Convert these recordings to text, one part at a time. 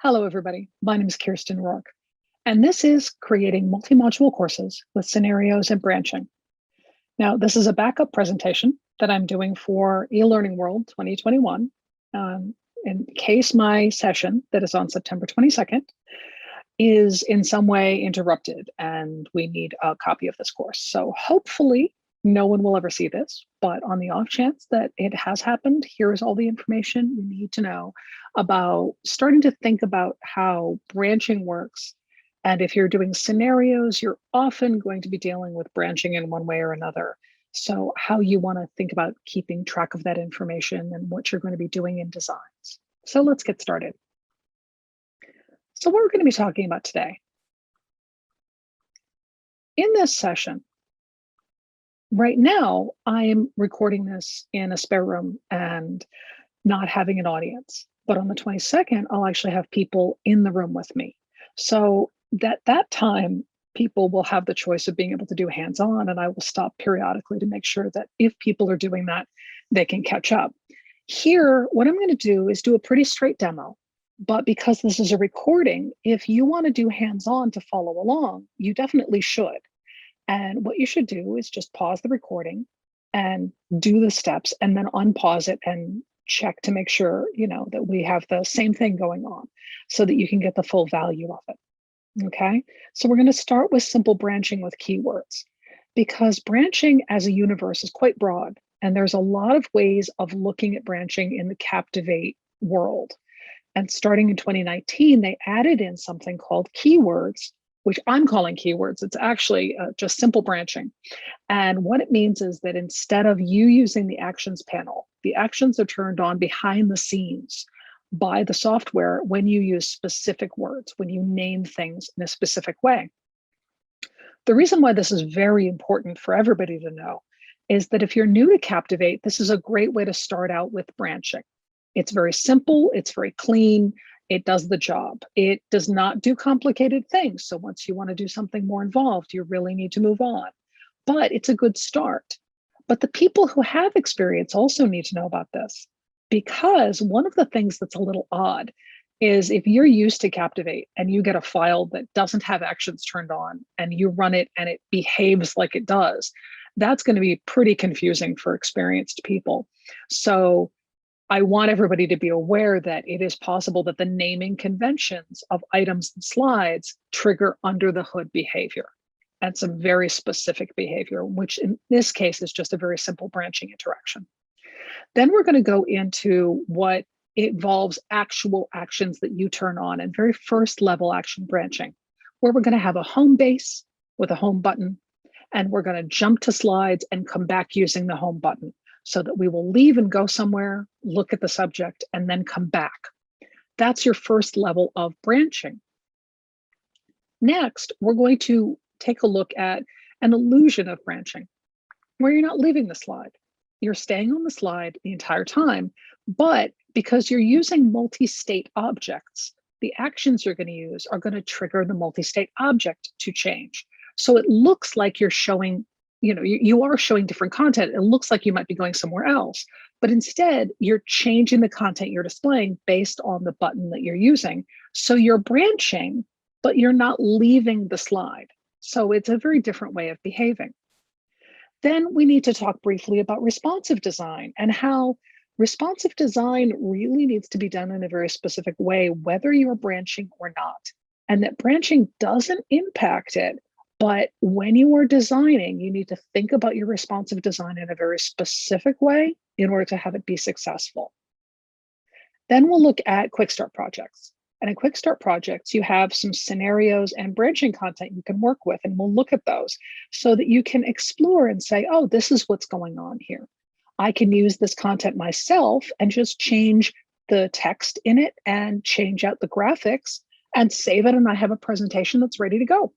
Hello, everybody. My name is Kirsten Rourke, and this is Creating Multi-Module Courses with Scenarios and Branching. Now, this is a backup presentation that I'm doing for eLearning World 2021 in case my session that is on September 22nd is in some way interrupted and we need a copy of this course. So hopefully no one will ever see this, but on the off chance that it has happened, here's all the information you need to know about starting to think about how branching works. And if you're doing scenarios, you're often going to be dealing with branching in one way or another. So how you want to think about keeping track of that information and what you're going to be doing in designs. So let's get started. So what we're going to be talking about today. In this session, right now, I am recording this in a spare room and not having an audience. But on the 22nd, I'll actually have people in the room with me. So that time, people will have the choice of being able to do hands-on, and I will stop periodically to make sure that if people are doing that, they can catch up. Here, what I'm going to do is do a pretty straight demo. But because this is a recording, if you want to do hands-on to follow along, you definitely should. And what you should do is just pause the recording and do the steps and then unpause it and check to make sure, that we have the same thing going on so that you can get the full value of it. Okay, so we're going to start with simple branching with keywords because branching as a universe is quite broad. And there's a lot of ways of looking at branching in the Captivate world. And starting in 2019, they added in something called keywords, which I'm calling keywords. It's actually just simple branching. And what it means is that instead of you using the actions panel, the actions are turned on behind the scenes by the software when you use specific words, when you name things in a specific way. The reason why this is very important for everybody to know is that if you're new to Captivate, this is a great way to start out with branching. It's very simple, it's very clean, it does the job. It does not do complicated things. So once you want to do something more involved, you really need to move on. But it's a good start. But the people who have experience also need to know about this, because one of the things that's a little odd is if you're used to Captivate and you get a file that doesn't have actions turned on and you run it and it behaves like it does, that's going to be pretty confusing for experienced people. So I want everybody to be aware that it is possible that the naming conventions of items and slides trigger under the hood behavior and some very specific behavior, which in this case is just a very simple branching interaction. Then we're going to go into what involves actual actions that you turn on and very first level action branching, where we're going to have a home base with a home button, and we're going to jump to slides and come back using the home button, so that we will leave and go somewhere, look at the subject, and then come back. That's your first level of branching. Next, we're going to take a look at an illusion of branching, where you're not leaving the slide. You're staying on the slide the entire time, but because you're using multi-state objects, the actions you're going to use are going to trigger the multi-state object to change. So it looks like you're showing you are showing different content. It looks like you might be going somewhere else, but instead you're changing the content you're displaying based on the button that you're using. So you're branching, but you're not leaving the slide. So it's a very different way of behaving. Then we need to talk briefly about responsive design and how responsive design really needs to be done in a very specific way, whether you're branching or not, and that branching doesn't impact it. But when you are designing, you need to think about your responsive design in a very specific way in order to have it be successful. Then we'll look at quick start projects. And in quick start projects, you have some scenarios and branching content you can work with, and we'll look at those so that you can explore and say, oh, this is what's going on here. I can use this content myself and just change the text in it and change out the graphics and save it, and I have a presentation that's ready to go.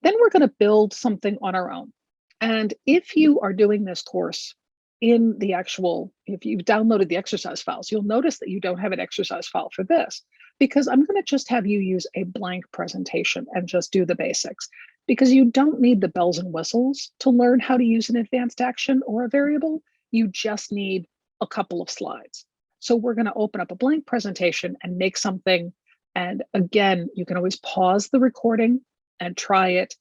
Then we're going to build something on our own. And if you are doing this course in the if you've downloaded the exercise files, you'll notice that you don't have an exercise file for this, because I'm going to just have you use a blank presentation and just do the basics, because you don't need the bells and whistles to learn how to use an advanced action or a variable. You just need a couple of slides. So we're going to open up a blank presentation and make something. And again, you can always pause the recording and try it,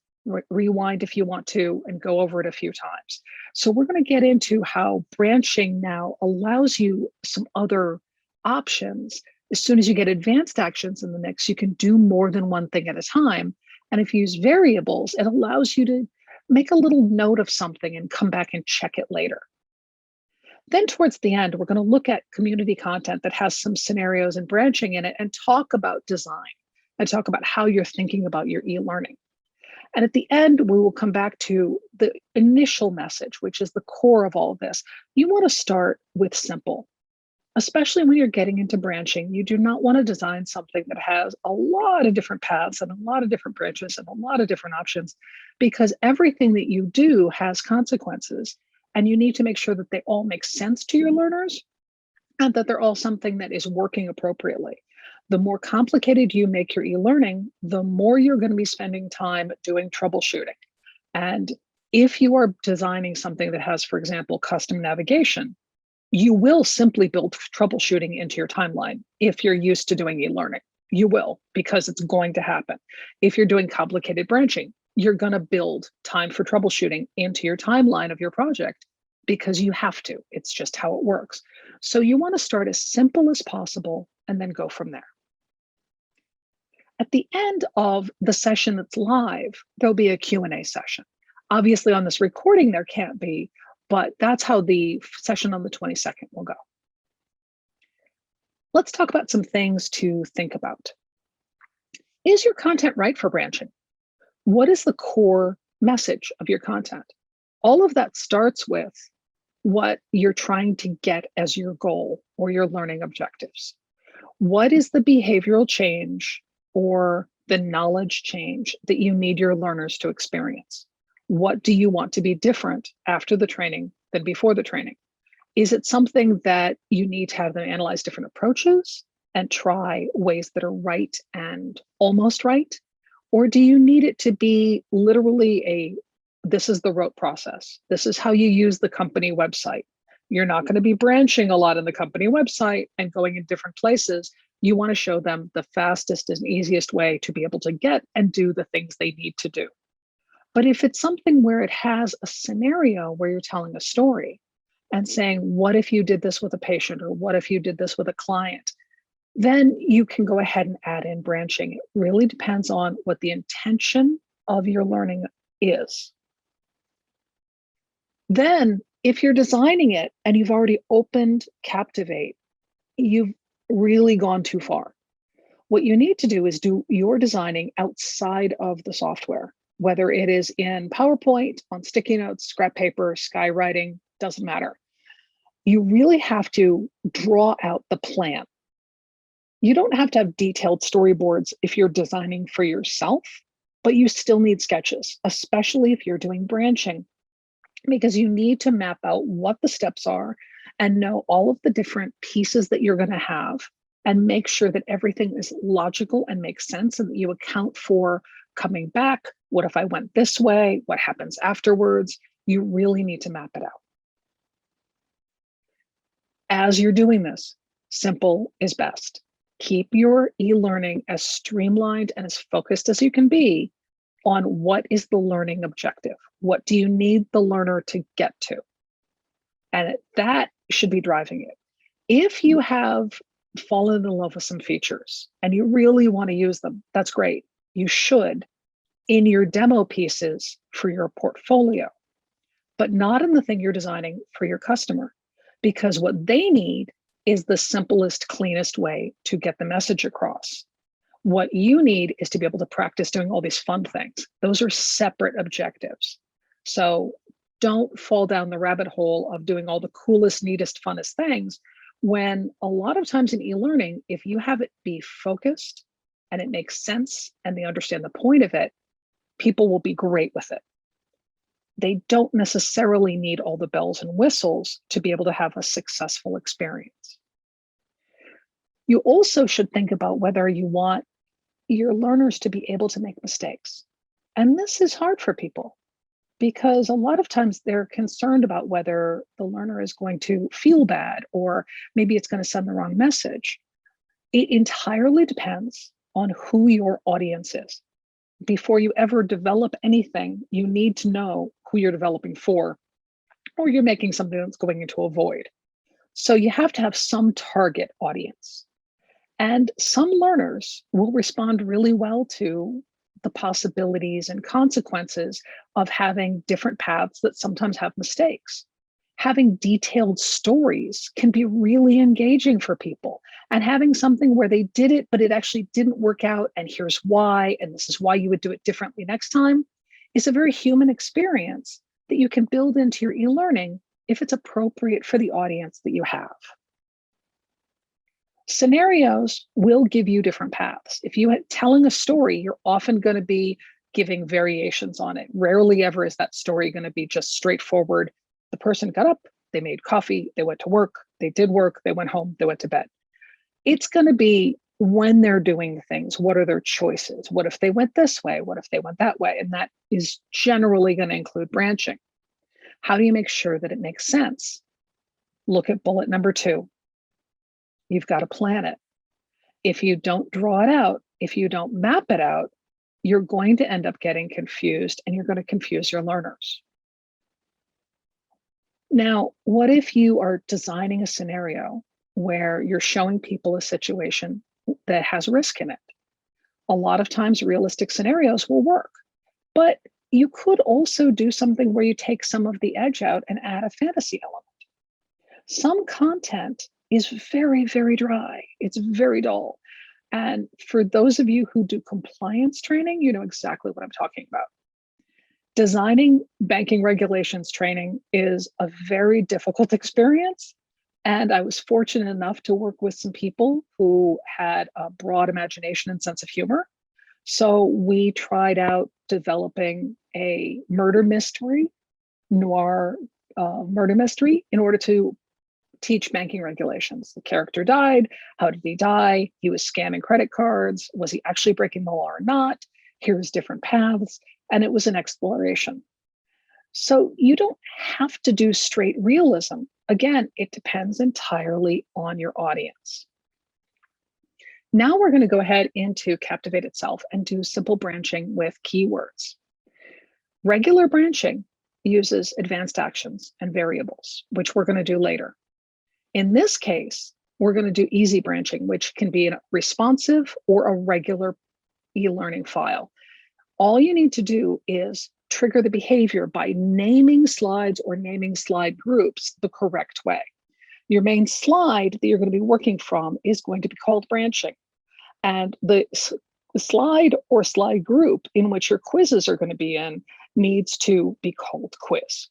rewind if you want to, and go over it a few times. So we're going to get into how branching now allows you some other options. As soon as you get advanced actions in the mix, you can do more than one thing at a time. And if you use variables, it allows you to make a little note of something and come back and check it later. Then towards the end, we're going to look at community content that has some scenarios and branching in it and talk about design and talk about how you're thinking about your e-learning. And at the end, we will come back to the initial message, which is the core of all of this. You want to start with simple, especially when you're getting into branching. You do not want to design something that has a lot of different paths and a lot of different branches and a lot of different options, because everything that you do has consequences. And you need to make sure that they all make sense to your learners and that they're all something that is working appropriately. The more complicated you make your e-learning, the more you're going to be spending time doing troubleshooting. And if you are designing something that has, for example, custom navigation, you will simply build troubleshooting into your timeline. If you're used to doing e-learning, you will, because it's going to happen. If you're doing complicated branching, you're going to build time for troubleshooting into your timeline of your project because you have to. It's just how it works. So you want to start as simple as possible and then go from there. At the end of the session that's live, there'll be a Q&A session. Obviously on this recording, there can't be, but that's how the session on the 22nd will go. Let's talk about some things to think about. Is your content right for branching? What is the core message of your content? All of that starts with what you're trying to get as your goal or your learning objectives. What is the behavioral change or the knowledge change that you need your learners to experience? What do you want to be different after the training than before the training? Is it something that you need to have them analyze different approaches and try ways that are right and almost right? Or do you need it to be literally this is the rote process. This is how you use the company website. You're not going to be branching a lot in the company website and going in different places. You want to show them the fastest and easiest way to be able to get and do the things they need to do. But if it's something where it has a scenario where you're telling a story and saying, what if you did this with a patient, or what if you did this with a client? Then you can go ahead and add in branching. It really depends on what the intention of your learning is. Then, if you're designing it and you've already opened Captivate, you've really gone too far. What you need to do is do your designing outside of the software, whether it is in PowerPoint, on sticky notes, scrap paper, skywriting, doesn't matter. You really have to draw out the plan. You don't have to have detailed storyboards if you're designing for yourself, but you still need sketches, especially if you're doing branching, because you need to map out what the steps are and know all of the different pieces that you're going to have and make sure that everything is logical and makes sense and that you account for coming back. What if I went this way? What happens afterwards? You really need to map it out. As you're doing this, simple is best. Keep your e-learning as streamlined and as focused as you can be on what is the learning objective. What do you need the learner to get to? And that should be driving it. If you have fallen in love with some features and you really want to use them, that's great. You should in your demo pieces for your portfolio, but not in the thing you're designing for your customer, because what they need is the simplest, cleanest way to get the message across. What you need is to be able to practice doing all these fun things. Those are separate objectives. So don't fall down the rabbit hole of doing all the coolest, neatest, funnest things, when a lot of times in e-learning, if you have it be focused and it makes sense and they understand the point of it, people will be great with it. They don't necessarily need all the bells and whistles to be able to have a successful experience. You also should think about whether you want your learners to be able to make mistakes. And this is hard for people. because a lot of times they're concerned about whether the learner is going to feel bad or maybe it's going to send the wrong message. It entirely depends on who your audience is. Before you ever develop anything, you need to know who you're developing for, or you're making something that's going into a void. So you have to have some target audience. And some learners will respond really well to the possibilities and consequences of having different paths that sometimes have mistakes. Having detailed stories can be really engaging for people. And having something where they did it, but it actually didn't work out, and here's why, and this is why you would do it differently next time, is a very human experience that you can build into your e learning if it's appropriate for the audience that you have. Scenarios will give you different paths. If you telling a story, you're often going to be giving variations on it. Rarely ever is that story going to be just straightforward. The person got up, they made coffee, they went to work, they went home, they went to bed. It's going to be when they're doing things, what are their choices? What if they went this way? What if they went that way? And that is generally going to include branching. How do you make sure that it makes sense? Look at bullet number 2. You've got to plan it. If you don't draw it out, if you don't map it out, you're going to end up getting confused and you're going to confuse your learners. Now, what if you are designing a scenario where you're showing people a situation that has risk in it? A lot of times, realistic scenarios will work, but you could also do something where you take some of the edge out and add a fantasy element. Some content is very, very dry. It's very dull. And for those of you who do compliance training, you know exactly what I'm talking about. Designing banking regulations training is a very difficult experience. And I was fortunate enough to work with some people who had a broad imagination and sense of humor. So we tried out developing a murder mystery, noir murder mystery, in order to teach banking regulations. The character died. How did he die? He was scamming credit cards. Was he actually breaking the law or not? Here's different paths. And it was an exploration. So you don't have to do straight realism. Again, it depends entirely on your audience. Now we're going to go ahead into Captivate itself and do simple branching with keywords. Regular branching uses advanced actions and variables, which we're going to do later. In this case, we're going to do easy branching, which can be a responsive or a regular e-learning file. All you need to do is trigger the behavior by naming slides or naming slide groups the correct way. Your main slide that you're going to be working from is going to be called branching. And the slide or slide group in which your quizzes are going to be in needs to be called quiz.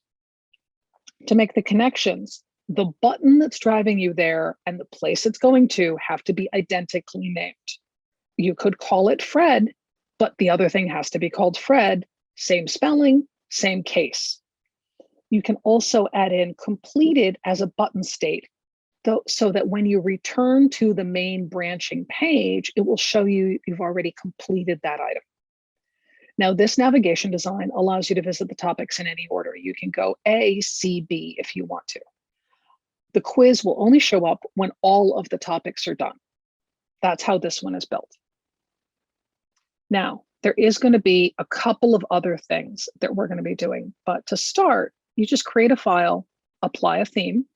To make the connections, the button that's driving you there and the place it's going to have to be identically named. You could call it Fred, but the other thing has to be called Fred, same spelling, same case. You can also add in completed as a button state, so that when you return to the main branching page, it will show you you've already completed that item. Now, this navigation design allows you to visit the topics in any order. You can go A, C, B if you want to. The quiz will only show up when all of the topics are done. That's how this one is built. Now, there is going to be a couple of other things that we're going to be doing, but to start, you just create a file, apply a theme.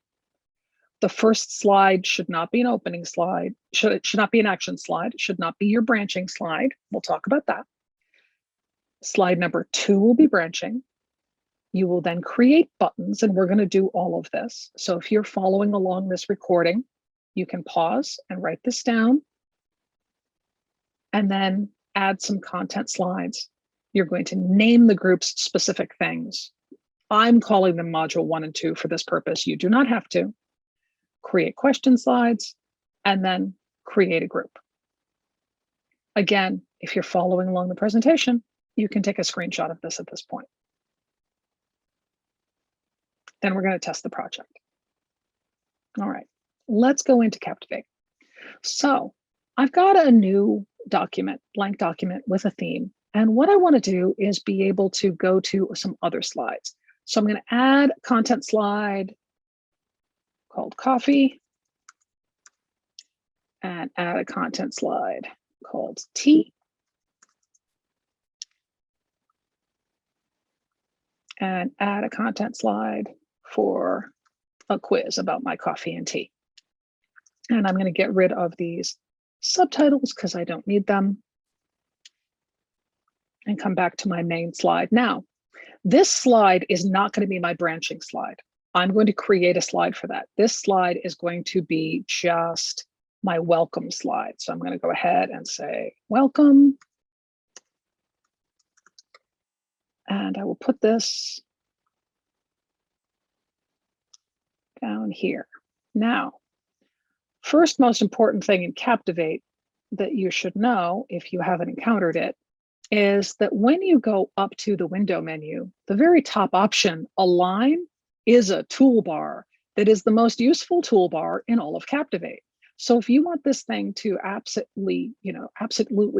The first slide should not be an opening slide. It should not be an action slide. It should not be your branching slide. We'll talk about that. Slide number 2 will be branching. You will then create buttons, and we're going to do all of this. So if you're following along this recording, you can pause and write this down, and then add some content slides. You're going to name the groups specific things. I'm calling them module 1 and 2 for this purpose. You do not have to. Create question slides, and then create a group. Again, if you're following along the presentation, you can take a screenshot of this at this point. Then we're going to test the project. All right, let's go into Captivate. So I've got a new document, blank document with a theme. And what I want to do is be able to go to some other slides. So I'm going to add a content slide called coffee and add a content slide called tea and add a content slide for a quiz about my coffee and tea. And I'm going to get rid of these subtitles because I don't need them and come back to my main slide. Now, this slide is not going to be my branching slide. I'm going to create a slide for that. This slide is going to be just my welcome slide. So I'm going to go ahead and say welcome. And I will put this down here. Now, first most important thing in Captivate that you should know if you haven't encountered it is that when you go up to the window menu, the very top option, Align, is a toolbar that is the most useful toolbar in all of Captivate. So if you want this thing to absolutely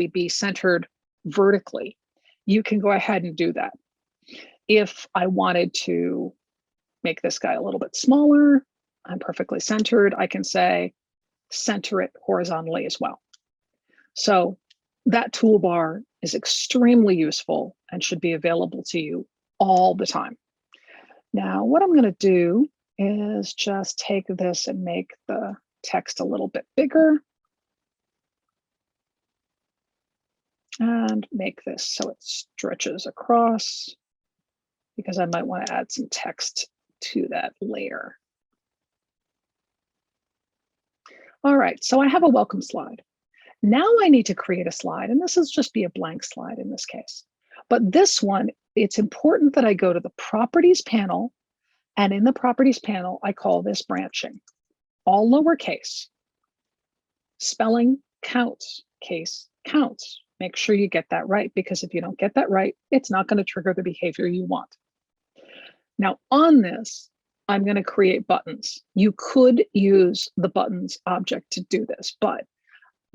be centered vertically, you can go ahead and do that. If I wanted to make this guy a little bit smaller, I'm perfectly centered, I can say center it horizontally as well. So that toolbar is extremely useful and should be available to you all the time. Now, what I'm going to do is just take this and make the text a little bit bigger and make this so it stretches across because I might want to add some text to that later. All right, so I have a welcome slide. Now I need to create a slide, and this is just be a blank slide in this case. But this one, it's important that I go to the Properties panel, and in the Properties panel, I call this branching, all lowercase. Spelling counts, case counts. Make sure you get that right, because if you don't get that right, it's not going to trigger the behavior you want. Now on this, I'm going to create buttons. You could use the buttons object to do this, but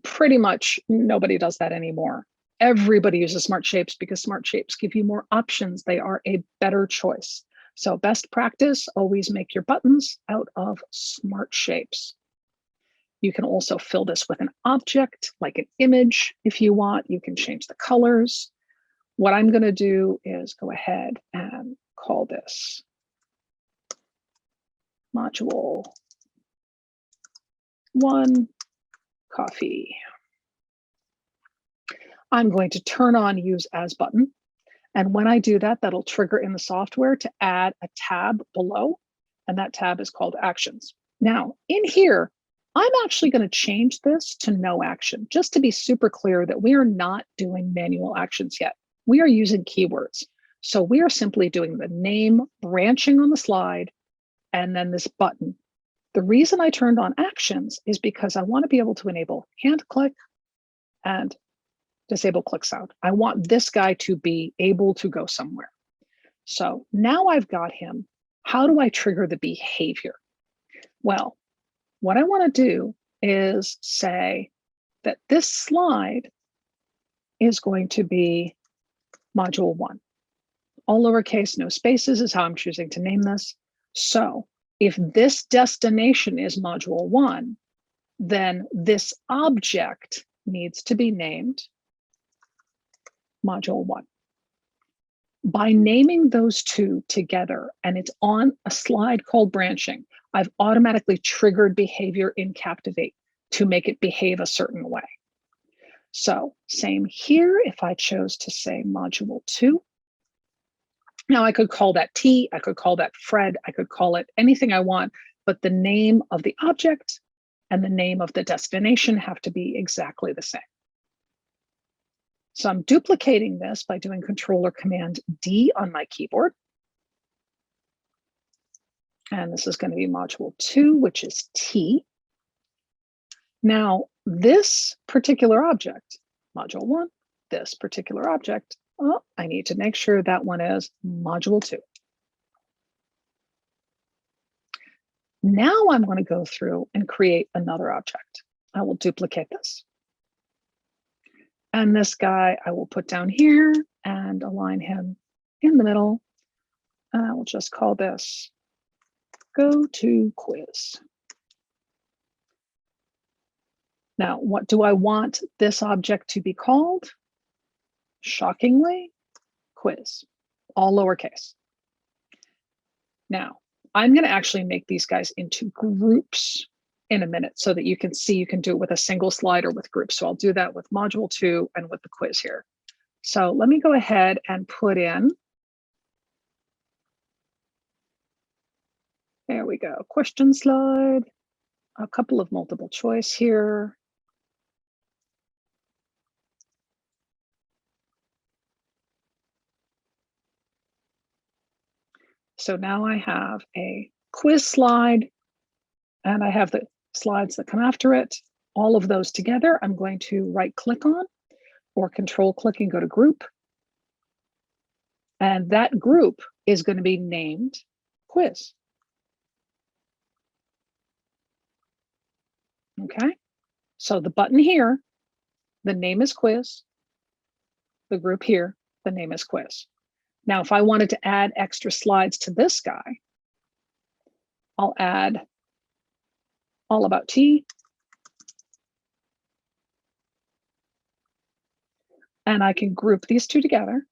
pretty much nobody does that anymore. Everybody uses smart shapes because smart shapes give you more options. They are a better choice. So best practice, always make your buttons out of smart shapes. You can also fill this with an object, like an image if you want. You can change the colors. What I'm going to do is go ahead and call this module 1 coffee. I'm going to turn on use as button. And when I do that, that'll trigger in the software to add a tab below. And that tab is called actions. Now in here, I'm actually going to change this to no action, just to be super clear that we are not doing manual actions yet. We are using keywords. So we are simply doing the name branching on the slide and then this button. The reason I turned on actions is because I want to be able to enable hand click and disable click sound. I want this guy to be able to go somewhere. So now I've got him. How do I trigger the behavior? Well, what I want to do is say that this slide is going to be module 1. All lowercase, no spaces is how I'm choosing to name this. So if this destination is module 1, then this object needs to be named module 1. By naming those two together, and it's on a slide called branching, I've automatically triggered behavior in Captivate to make it behave a certain way. So same here, if I chose to say module 2. Now I could call that T, I could call that Fred, I could call it anything I want, but the name of the object and the name of the destination have to be exactly the same. So I'm duplicating this by doing Control or Command D on my keyboard. And this is going to be module 2, which is T. Now, this particular object, module 1, this particular object, oh, I need to make sure that one is module 2. Now I'm going to go through and create another object. I will duplicate this. And this guy I will put down here and align him in the middle. And I will just call this go to quiz. Now, what do I want this object to be called? Shockingly, quiz, all lowercase. Now, I'm going to actually make these guys into groups in a minute so that you can see you can do it with a single slide or with groups. So I'll do that with module 2 and with the quiz here. So let me go ahead and put in, there we go, question slide, a couple of multiple choice here. So now I have a quiz slide and I have the slides that come after it. All of those together, I'm going to right click on or control click and go to group. And that group is going to be named quiz. Okay, so the button here, the name is quiz. The group here, the name is quiz. Now, if I wanted to add extra slides to this guy, I'll add all about tea. And I can group these two together.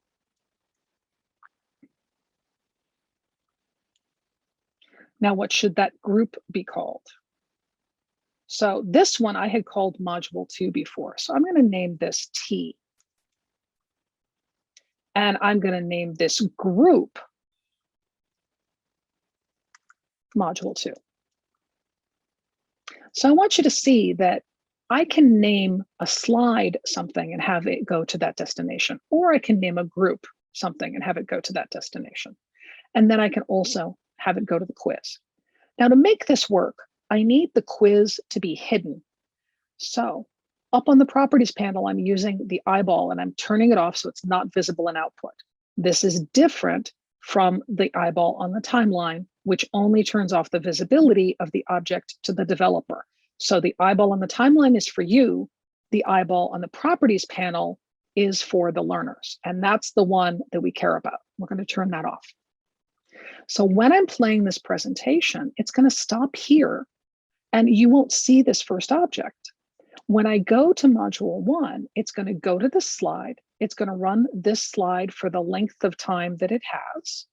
Now, what should that group be called? So this one I had called module 2 before. So I'm going to name this T. And I'm going to name this group module 2. So I want you to see that I can name a slide something and have it go to that destination, or I can name a group something and have it go to that destination. And then I can also have it go to the quiz. Now, to make this work, I need the quiz to be hidden. So up on the properties panel, I'm using the eyeball and I'm turning it off so it's not visible in output. This is different from the eyeball on the timeline, which only turns off the visibility of the object to the developer. So the eyeball on the timeline is for you. The eyeball on the properties panel is for the learners. And that's the one that we care about. We're going to turn that off. So when I'm playing this presentation, it's going to stop here and you won't see this first object. When I go to module 1, it's going to go to the slide. It's going to run this slide for the length of time that it has.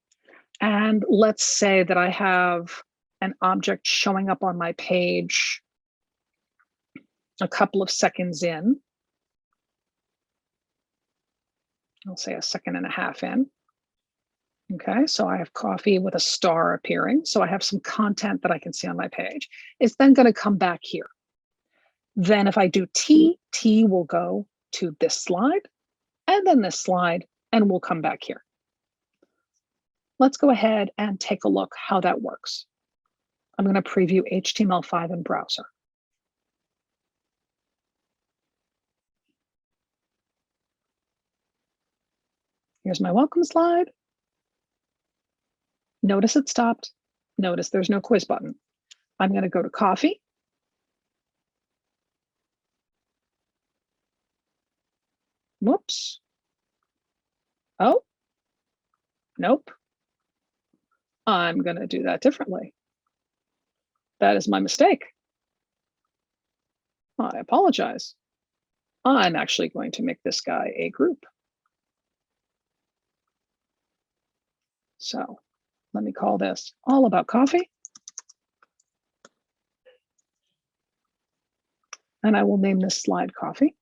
And let's say that I have an object showing up on my page a couple of seconds in. I'll say a second and a half in. Okay, so I have coffee with a star appearing. So I have some content that I can see on my page. It's then going to come back here. Then if I do T, T will go to this slide and then this slide, and we'll come back here. Let's go ahead and take a look how that works. I'm going to preview HTML5 in browser. Here's my welcome slide. Notice it stopped. Notice there's no quiz button. I'm going to go to coffee. Whoops. Oh, nope. I'm going to do that differently. That is my mistake. I apologize. I'm actually going to make this guy a group. So let me call this all about coffee. And I will name this slide coffee.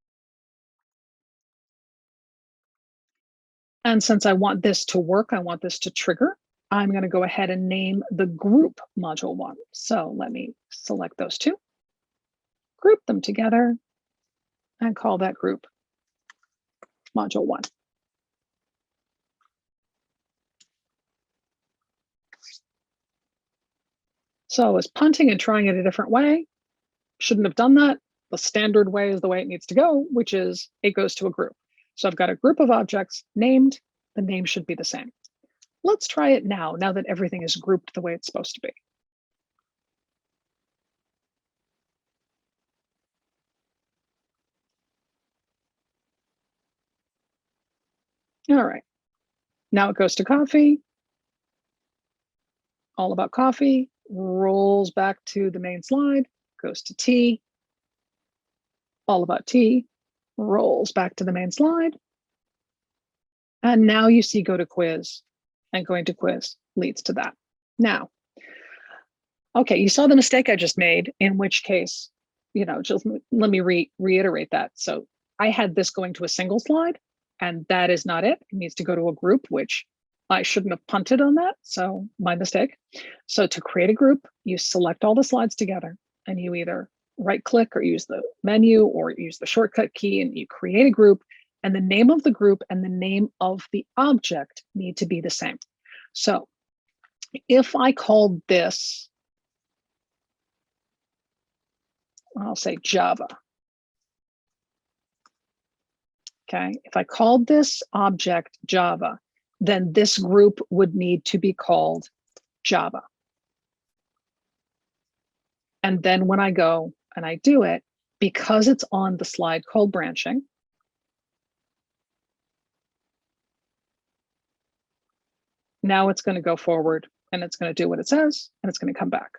And since I want this to work, I want this to trigger, I'm going to go ahead and name the group module 1. So let me select those two, group them together, and call that group module 1. So I was punting and trying it a different way. Shouldn't have done that. The standard way is the way it needs to go, which is it goes to a group. So I've got a group of objects named. The name should be the same. Let's try it now that everything is grouped the way it's supposed to be. All right. Now it goes to coffee, all about coffee, rolls back to the main slide, goes to tea, all about tea, rolls back to the main slide. And now you see go to quiz, and going to quiz leads to that. Now, okay, you saw the mistake I just made, in which case, just let me reiterate that. So I had this going to a single slide, and that is not it. It needs to go to a group, which I shouldn't have punted on that. So my mistake. So to create a group, you select all the slides together, and you either right click or use the menu or use the shortcut key, and you create a group, and the name of the group and the name of the object need to be the same. So if I called this, I'll say Java. Okay, if I called this object Java, then this group would need to be called Java. And then when I go and I do it, because it's on the slide called branching, now it's going to go forward and it's going to do what it says, and it's going to come back.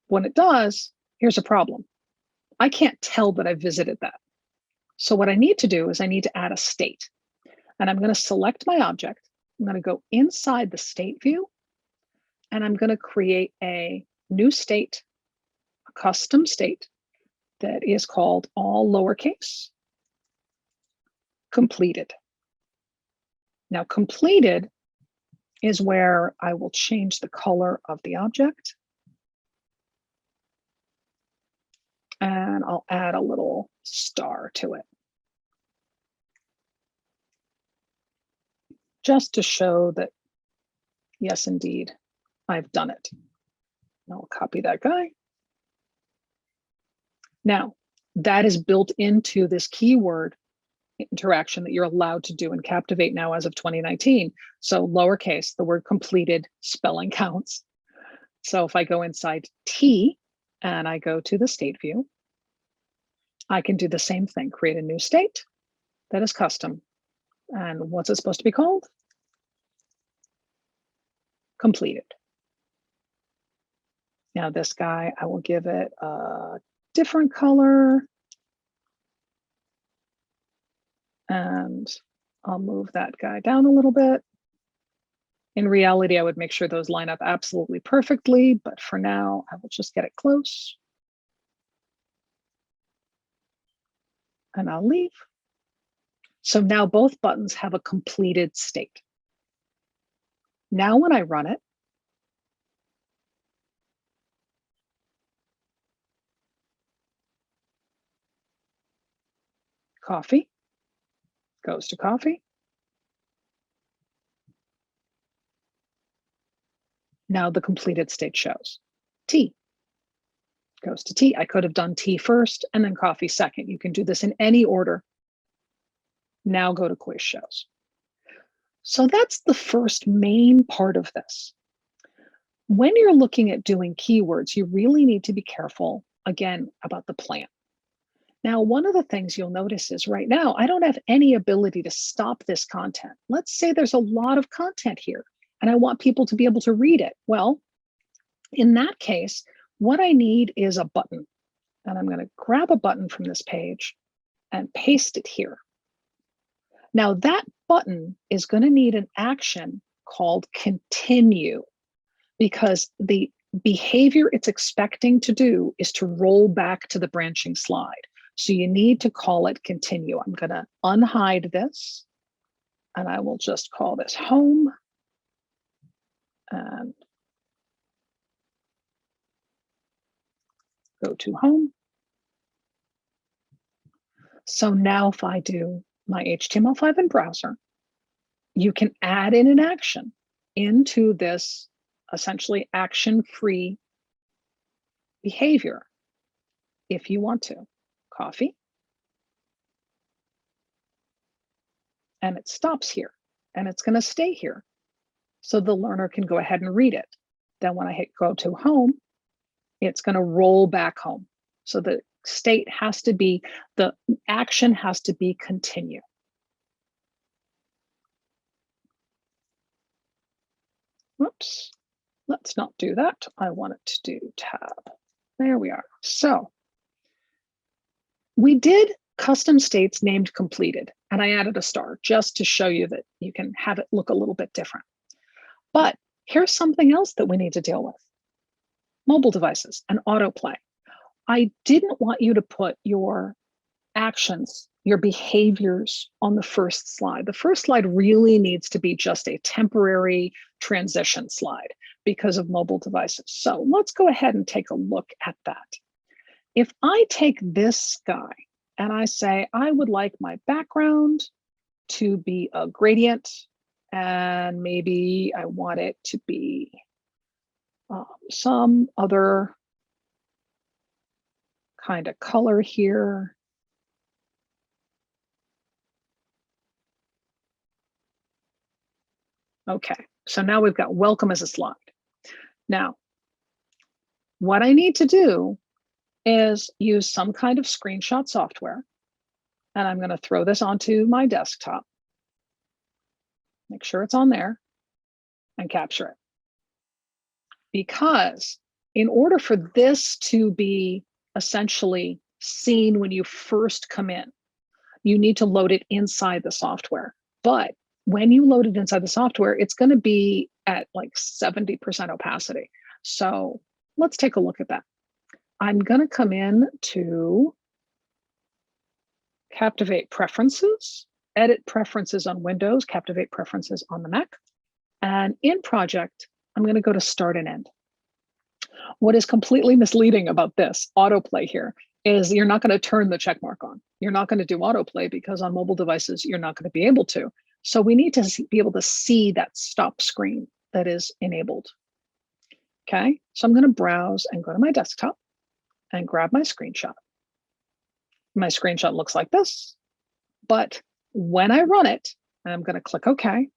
When it does, here's a problem. I can't tell that I visited that. So what I need to do is I need to add a state. And I'm going to select my object. I'm going to go inside the state view, and I'm going to create a new state, a custom state that is called all lowercase completed. Now, completed is where I will change the color of the object. And I'll add a little star to it, just to show that, yes, indeed, I've done it. I'll copy that guy. Now, that is built into this keyword interaction that you're allowed to do in Captivate now as of 2019. So lowercase, the word completed spelling counts. So if I go inside T and I go to the state view, I can do the same thing, create a new state that is custom. And what's it supposed to be called? Completed. Now this guy, I will give it a different color. And I'll move that guy down a little bit. In reality, I would make sure those line up absolutely perfectly, but for now, I will just get it close. And I'll leave. So now both buttons have a completed state. Now when I run it, coffee goes to coffee. Now the completed state shows. Tea goes to tea. I could have done tea first and then coffee second. You can do this in any order. Now go to quiz shows. So that's the first main part of this. When you're looking at doing keywords, you really need to be careful, again, about the plan. Now, one of the things you'll notice is right now, I don't have any ability to stop this content. Let's say there's a lot of content here and I want people to be able to read it. Well, in that case, what I need is a button. And I'm going to grab a button from this page and paste it here. Now, that button is going to need an action called continue, because the behavior it's expecting to do is to roll back to the branching slide. So you need to call it continue. I'm going to unhide this, and I will just call this home. And go to home. So now if I do my HTML5 in browser, you can add in an action into this essentially action-free behavior if you want to. Coffee. And it stops here, and it's going to stay here. So the learner can go ahead and read it. Then when I hit go to home, it's going to roll back home. So the state has to be, the action has to be continue. Whoops. Let's not do that. I want it to do tab. There we are. So we did custom states named completed, and I added a star just to show you that you can have it look a little bit different. But here's something else that we need to deal with. Mobile devices and autoplay. I didn't want you to put your actions, your behaviors on the first slide. The first slide really needs to be just a temporary transition slide because of mobile devices. So let's go ahead and take a look at that. If I take this guy and I say, I would like my background to be a gradient, and maybe I want it to be some other kind of color here. Okay, so now we've got welcome as a slide. Now, what I need to do is use some kind of screenshot software, and I'm going to throw this onto my desktop. Make sure it's on there and capture it. Because in order for this to be essentially seen when you first come in, you need to load it inside the software. But when you load it inside the software, it's going to be at like 70% opacity. So let's take a look at that. I'm going to come in to Captivate Preferences, edit preferences on Windows, Captivate Preferences on the Mac. And in Project, I'm going to go to Start and End. What is completely misleading about this autoplay here is you're not going to turn the check mark on. You're not going to do autoplay because on mobile devices, you're not going to be able to. So we need to be able to see that stop screen that is enabled. Okay, so I'm going to browse and go to my desktop and grab my screenshot. My screenshot looks like this, but when I run it, I'm going to click OK.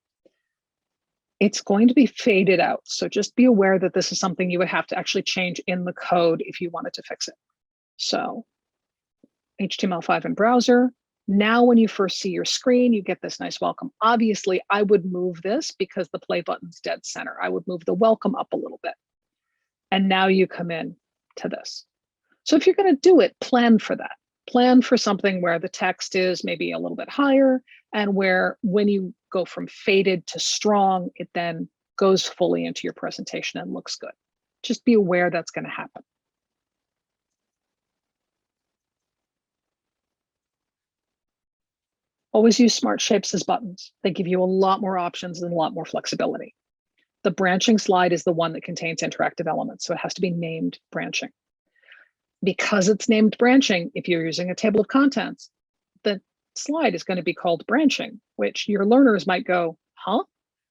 It's going to be faded out. So just be aware that this is something you would have to actually change in the code if you wanted to fix it. So HTML5 in browser. Now, when you first see your screen, you get this nice welcome. Obviously, I would move this because the play button's dead center. I would move the welcome up a little bit. And now you come in to this. So if you're going to do it, plan for that. Plan for something where the text is maybe a little bit higher and where when you go from faded to strong, it then goes fully into your presentation and looks good. Just be aware that's going to happen. Always use smart shapes as buttons. They give you a lot more options and a lot more flexibility. The branching slide is the one that contains interactive elements, so it has to be named branching. Because it's named branching, if you're using a table of contents, the slide is going to be called branching, which your learners might go, huh?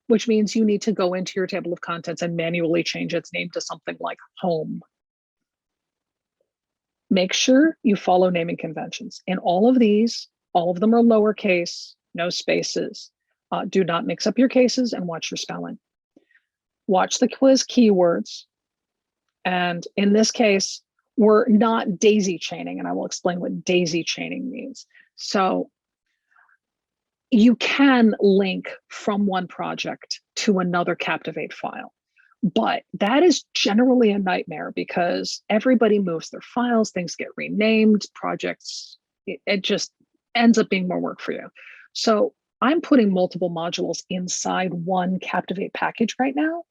Which means you need to go into your table of contents and manually change its name to something like home. Make sure you follow naming conventions. In all of these, all of them are lowercase, no spaces. Do not mix up your cases and watch your spelling. Watch the quiz keywords. And in this case, we're not daisy chaining, and I will explain what daisy chaining means. So you can link from one project to another Captivate file, but that is generally a nightmare because everybody moves their files, things get renamed, projects, it just ends up being more work for you. So I'm putting multiple modules inside one Captivate package right now,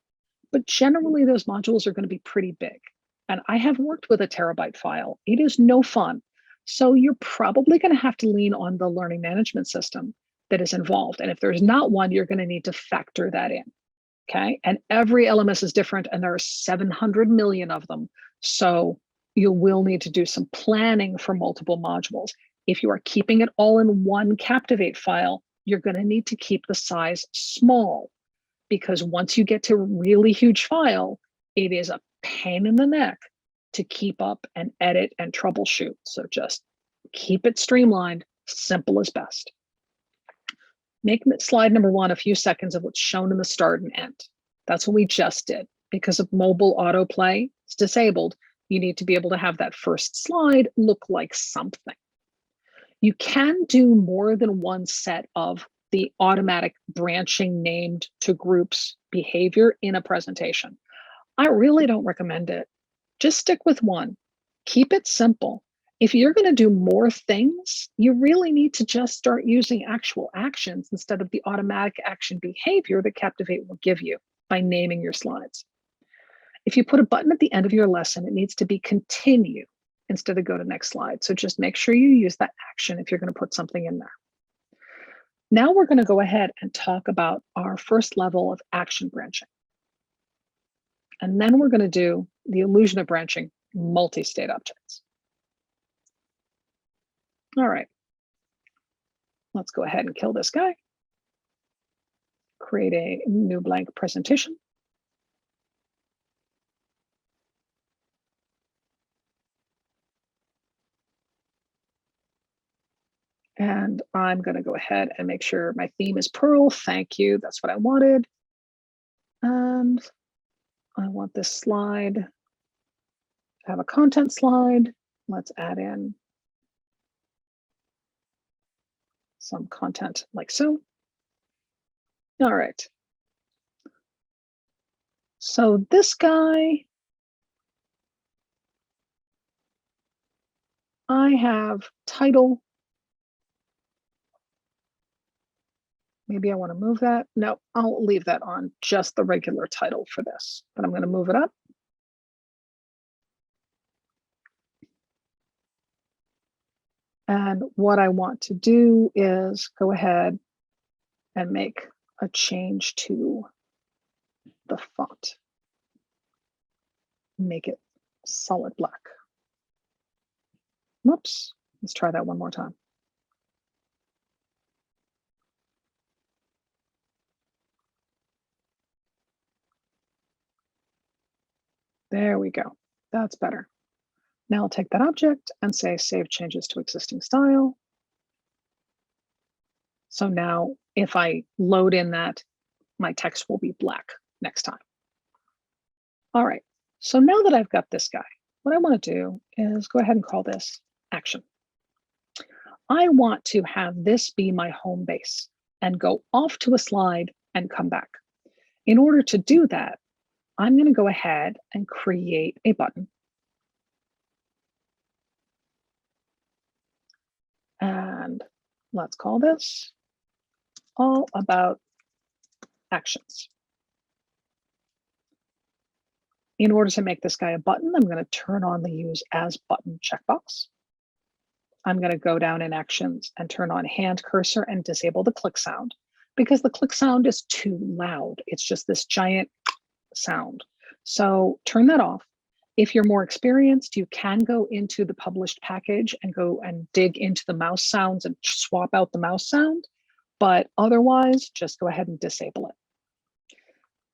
but generally those modules are going to be pretty big. And I have worked with a terabyte file. It is no fun. So you're probably going to have to lean on the learning management system that is involved. And if there's not one, you're going to need to factor that in. Okay. And every LMS is different, and there are 700 million of them. So you will need to do some planning for multiple modules. If you are keeping it all in one Captivate file, you're going to need to keep the size small, because once you get to a really huge file, it is a pain in the neck to keep up and edit and troubleshoot. So just keep it streamlined, simple as best. Make slide number 1 a few seconds of what's shown in the start and end. That's what we just did. Because of mobile autoplay, it's disabled. You need to be able to have that first slide look like something. You can do more than one set of the automatic branching named to groups behavior in a presentation. I really don't recommend it. Just stick with one. Keep it simple. If you're going to do more things, you really need to just start using actual actions instead of the automatic action behavior that Captivate will give you by naming your slides. If you put a button at the end of your lesson, it needs to be continue instead of go to next slide. So just make sure you use that action if you're going to put something in there. Now we're going to go ahead and talk about our first level of action branching. And then we're going to do the illusion of branching multi-state objects. All right, let's go ahead and kill this guy. Create a new blank presentation. And I'm going to go ahead and make sure my theme is Perl. Thank you. That's what I wanted. And I want this slide to have a content slide. Let's add in some content like so. All right. So this guy, I have title. Maybe I want to move that. No, I'll leave that on just the regular title for this, but I'm going to move it up. And what I want to do is go ahead and make a change to the font. Make it solid black. Whoops, let's try that one more time. There we go. That's better. Now I'll take that object and say save changes to existing style. So now if I load in that, my text will be black next time. All right, so now that I've got this guy, what I want to do is go ahead and call this action. I want to have this be my home base and go off to a slide and come back. In order to do that, I'm going to go ahead and create a button. And let's call this all about actions. In order to make this guy a button, I'm going to turn on the use as button checkbox. I'm going to go down in actions and turn on hand cursor and disable the click sound because the click sound is too loud. It's just this giant sound. So turn that off. If you're more experienced, you can go into the published package and go and dig into the mouse sounds and swap out the mouse sound. But otherwise, just go ahead and disable it.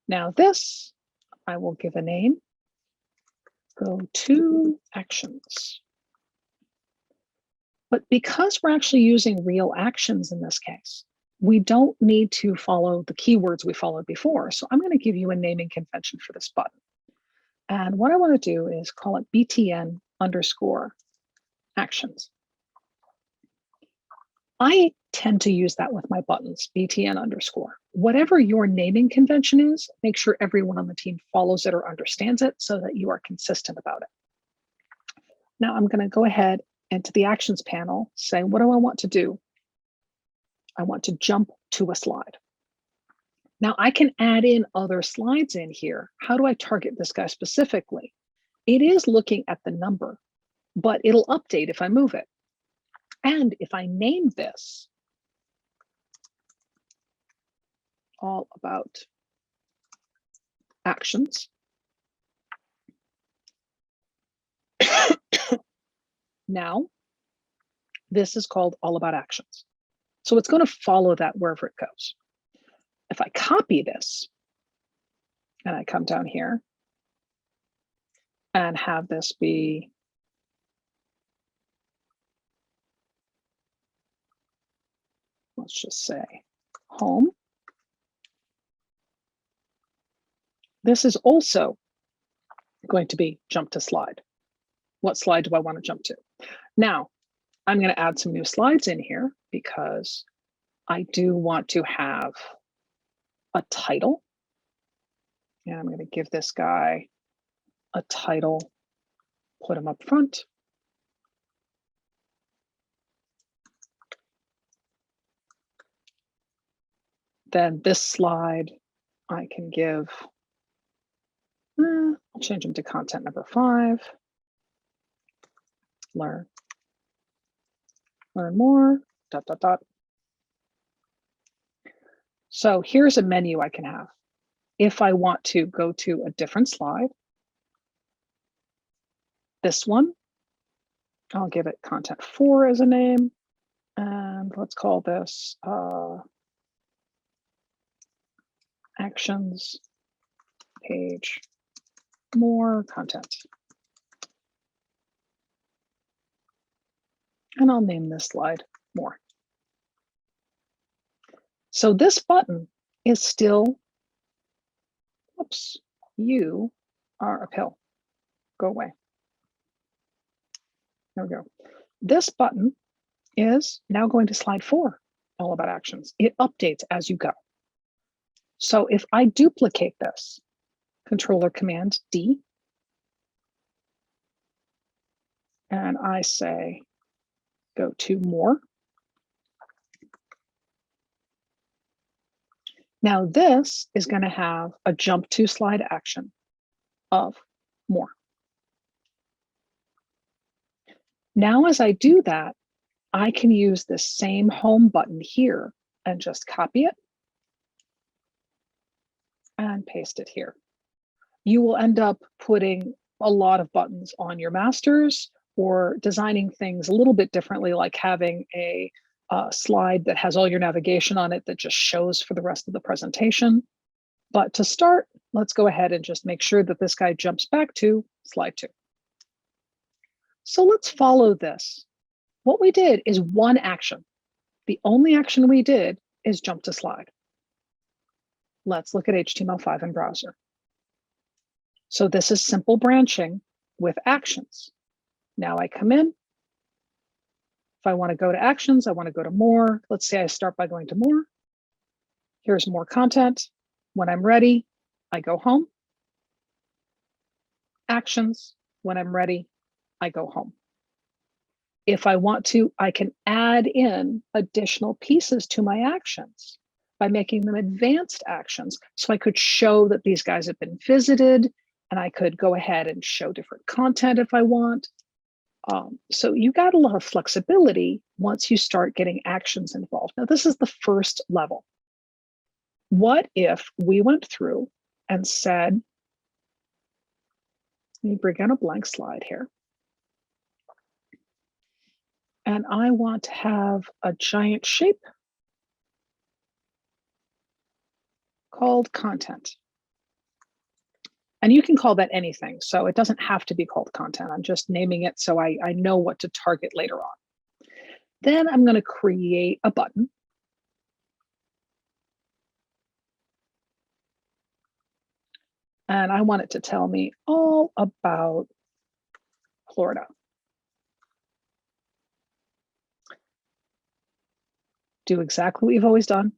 Now this, I will give a name. Go to actions. But because we're actually using real actions in this case, we don't need to follow the keywords we followed before. So I'm going to give you a naming convention for this button. And what I want to do is call it BTN underscore actions. I tend to use that with my buttons, BTN underscore. Whatever your naming convention is, make sure everyone on the team follows it or understands it so that you are consistent about it. Now I'm going to go ahead and to the actions panel, say, what do I want to do? I want to jump to a slide. Now I can add in other slides in here. How do I target this guy specifically? It is looking at the number, but it'll update if I move it. And if I name this all about actions, now this is called all about actions. So it's going to follow that wherever it goes. If I copy this and I come down here and have this be let's just say home. This is also going to be jump to slide. What slide do I want to jump to? Now, I'm going to add some new slides in here because I do want to have a title, and I'm going to give this guy a title, put him up front. Then this slide, I can give, I'll change him to content number 5. Learn more, ... So here's a menu I can have. If I want to go to a different slide, this one, I'll give it content 4 as a name, and let's call this actions page more content. And I'll name this slide more. So this button is still, oops, you are uphill. Go away. There we go. This button is now going to slide 4, all about actions. It updates as you go. So if I duplicate this, Controller Command D, and I say, go to more. Now this is going to have a jump to slide action of more. Now as I do that, I can use the same home button here and just copy it and paste it here. You will end up putting a lot of buttons on your masters or designing things a little bit differently, like having a slide that has all your navigation on it that just shows for the rest of the presentation. But to start, let's go ahead and just make sure that this guy jumps back to slide 2. So let's follow this. What we did is one action. The only action we did is jump to slide. Let's look at HTML5 in browser. So this is simple branching with actions. Now I come in. If I want to go to actions, I want to go to more. Let's say I start by going to more. Here's more content. When I'm ready, I go home. Actions. When I'm ready, I go home. If I want to, I can add in additional pieces to my actions by making them advanced actions. So I could show that these guys have been visited, and I could go ahead and show different content if I want. So you got a lot of flexibility once you start getting actions involved. Now, this is the first level. What if we went through and said, let me bring on a blank slide here. And I want to have a giant shape called content. And you can call that anything. So it doesn't have to be called content. I'm just naming it so I know what to target later on. Then I'm going to create a button. And I want it to tell me all about Florida. Do exactly what we've always done.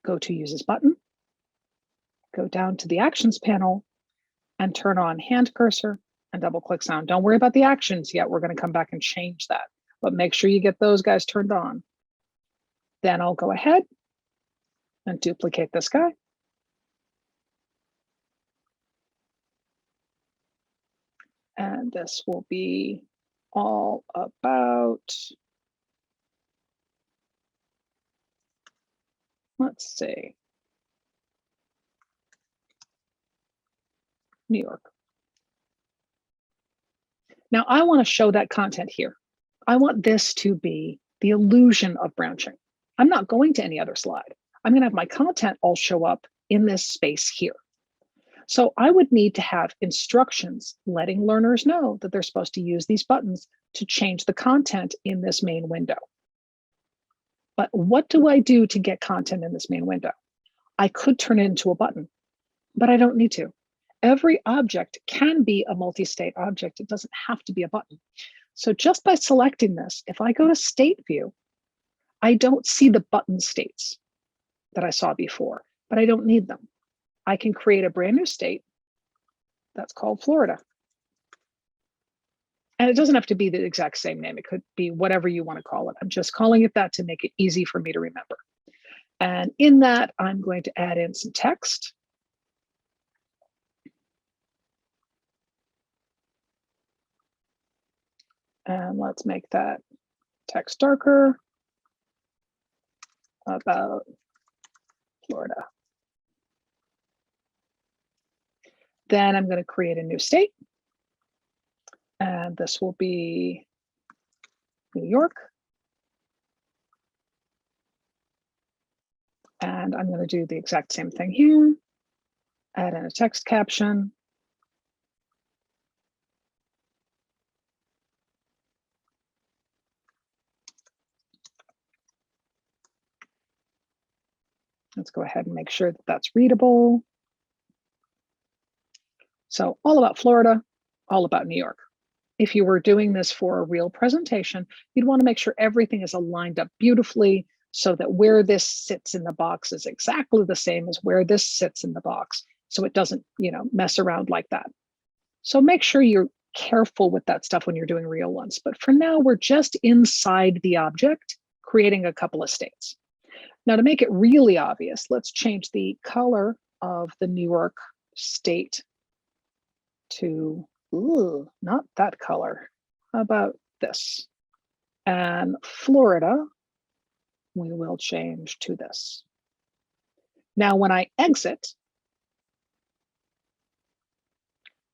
Go to Use This button. Go down to the Actions panel and turn on Hand Cursor and double-click Sound. Don't worry about the actions yet. We're going to come back and change that. But make sure you get those guys turned on. Then I'll go ahead and duplicate this guy. And this will be all about, let's see, New York. Now I want to show that content here. I want this to be the illusion of branching. I'm not going to any other slide. I'm going to have my content all show up in this space here. So I would need to have instructions letting learners know that they're supposed to use these buttons to change the content in this main window. But what do I do to get content in this main window? I could turn it into a button, but I don't need to. Every object can be a multi-state object. It doesn't have to be a button. So just by selecting this, if I go to State View, I don't see the button states that I saw before, but I don't need them. I can create a brand new state that's called Florida. And it doesn't have to be the exact same name. It could be whatever you want to call it. I'm just calling it that to make it easy for me to remember. And in that, I'm going to add in some text. And let's make that text darker about Florida. Then I'm going to create a new state. And this will be New York. And I'm going to do the exact same thing here. Add in a text caption. Let's go ahead and make sure that that's readable. So all about Florida, all about New York. If you were doing this for a real presentation, you'd want to make sure everything is aligned up beautifully so that where this sits in the box is exactly the same as where this sits in the box. So it doesn't, mess around like that. So make sure you're careful with that stuff when you're doing real ones. But for now, we're just inside the object, creating a couple of states. Now, to make it really obvious, let's change the color of the New York state to, not that color. How about this? And Florida, we will change to this. Now, when I exit,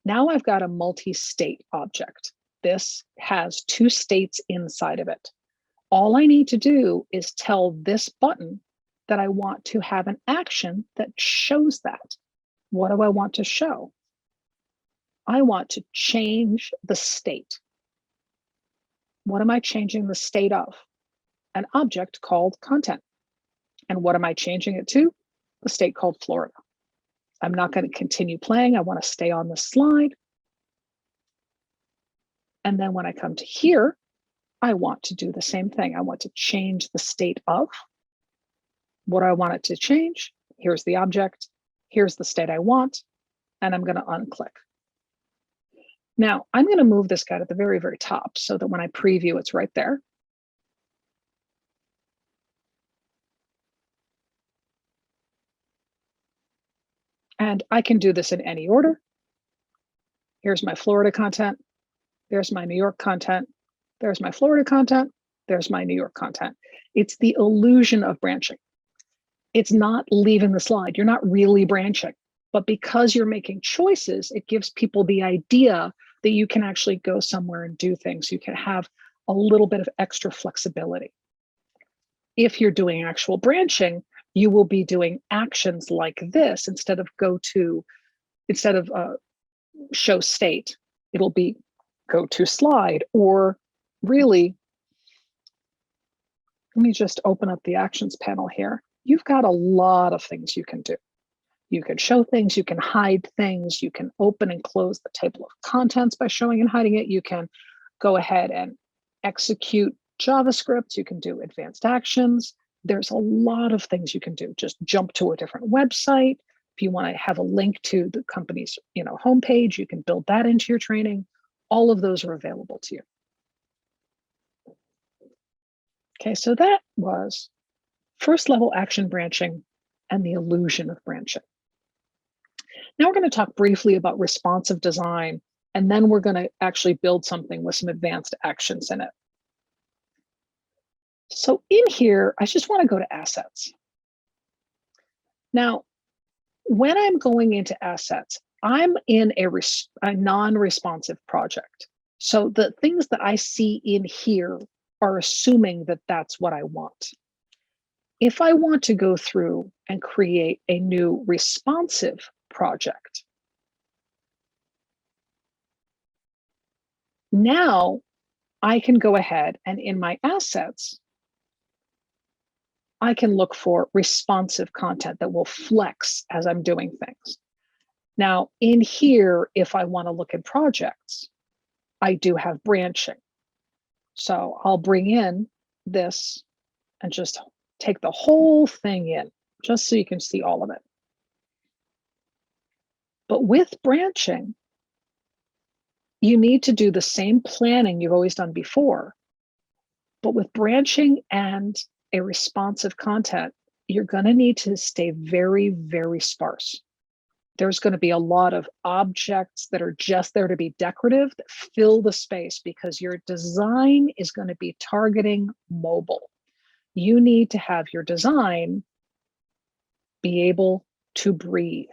now I've got a multi-state object. This has two states inside of it. All I need to do is tell this button that I want to have an action that shows that. What do I want to show? I want to change the state. What am I changing the state of? An object called content. And what am I changing it to? The state called Florida. I'm not going to continue playing. I want to stay on the slide. And then when I come to here, I want to do the same thing. I want to change the state of. What do I want it to change? Here's the object. Here's the state I want. And I'm going to unclick. Now, I'm going to move this guy to the very, very top so that when I preview, it's right there. And I can do this in any order. Here's my Florida content. There's my New York content. There's my Florida content. There's my New York content. It's the illusion of branching. It's not leaving the slide. You're not really branching. But because you're making choices, it gives people the idea that you can actually go somewhere and do things. You can have a little bit of extra flexibility. If you're doing actual branching, you will be doing actions like this instead of show state. It'll be go to slide, or really, let me just open up the actions panel here. You've got a lot of things you can do. You can show things, you can hide things, you can open and close the table of contents by showing and hiding it. You can go ahead and execute JavaScript. You can do advanced actions. There's a lot of things you can do. Just jump to a different website. If you want to have a link to the company's, homepage, you can build that into your training. All of those are available to you. Okay, so that was first level action branching and the illusion of branching. Now we're going to talk briefly about responsive design, and then we're going to actually build something with some advanced actions in it. So in here, I just want to go to assets. Now, when I'm going into assets, I'm in a non-responsive project. So the things that I see in here are assuming that that's what I want. If I want to go through and create a new responsive project, now I can go ahead and in my assets, I can look for responsive content that will flex as I'm doing things. Now in here, if I want to look at projects, I do have branching. So I'll bring in this and just take the whole thing in, just so you can see all of it. But with branching, you need to do the same planning you've always done before. But with branching and a responsive content, you're going to need to stay very, very sparse. There's going to be a lot of objects that are just there to be decorative that fill the space because your design is going to be targeting mobile. You need to have your design be able to breathe.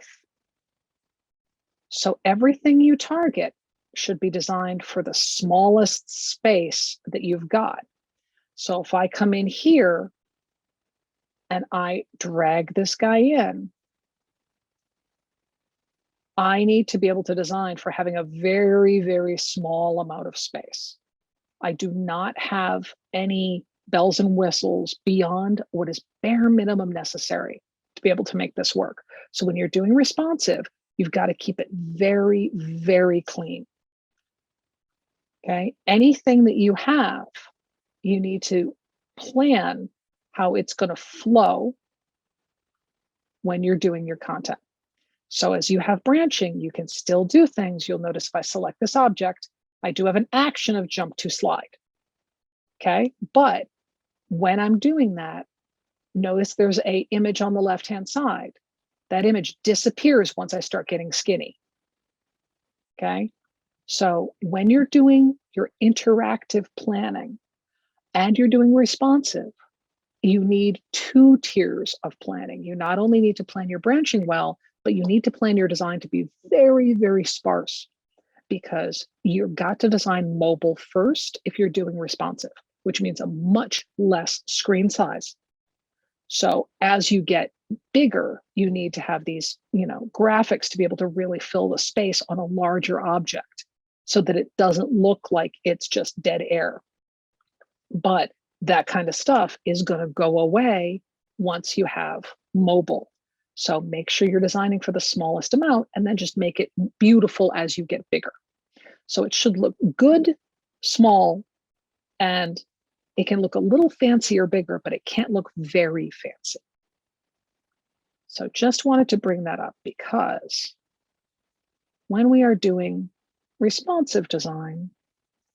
So everything you target should be designed for the smallest space that you've got. So if I come in here and I drag this guy in, I need to be able to design for having a very, very small amount of space. I do not have any bells and whistles beyond what is bare minimum necessary to be able to make this work. So when you're doing responsive, you've got to keep it very, very clean. Okay. Anything that you have, you need to plan how it's going to flow when you're doing your content. So as you have branching, you can still do things. You'll notice if I select this object, I do have an action of jump to slide. Okay. But when I'm doing that, notice there's an image on the left-hand side. That image disappears once I start getting skinny. Okay. So when you're doing your interactive planning and you're doing responsive, you need two tiers of planning. You not only need to plan your branching well, but you need to plan your design to be very, very sparse because you've got to design mobile first if you're doing responsive, which means a much less screen size. So as you get bigger, you need to have these, graphics to be able to really fill the space on a larger object so that it doesn't look like it's just dead air. But that kind of stuff is going to go away once you have mobile. So make sure you're designing for the smallest amount and then just make it beautiful as you get bigger. So it should look good, small, and it can look a little fancy or bigger, but it can't look very fancy. So just wanted to bring that up because when we are doing responsive design,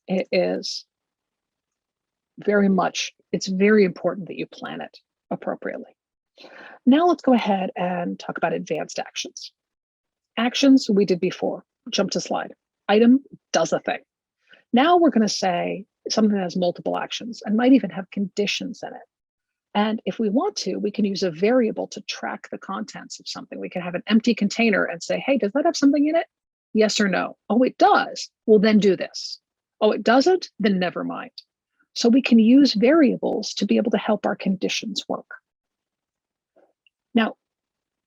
it is it's very important that you plan it appropriately. Now let's go ahead and talk about advanced actions. Actions we did before, jump to slide. Item does a thing. Now we're going to say something that has multiple actions and might even have conditions in it. And if we want to, we can use a variable to track the contents of something. We can have an empty container and say, hey, does that have something in it? Yes or no? Oh, it does. Well, then do this. Oh, it doesn't? Then never mind. So we can use variables to be able to help our conditions work. Now,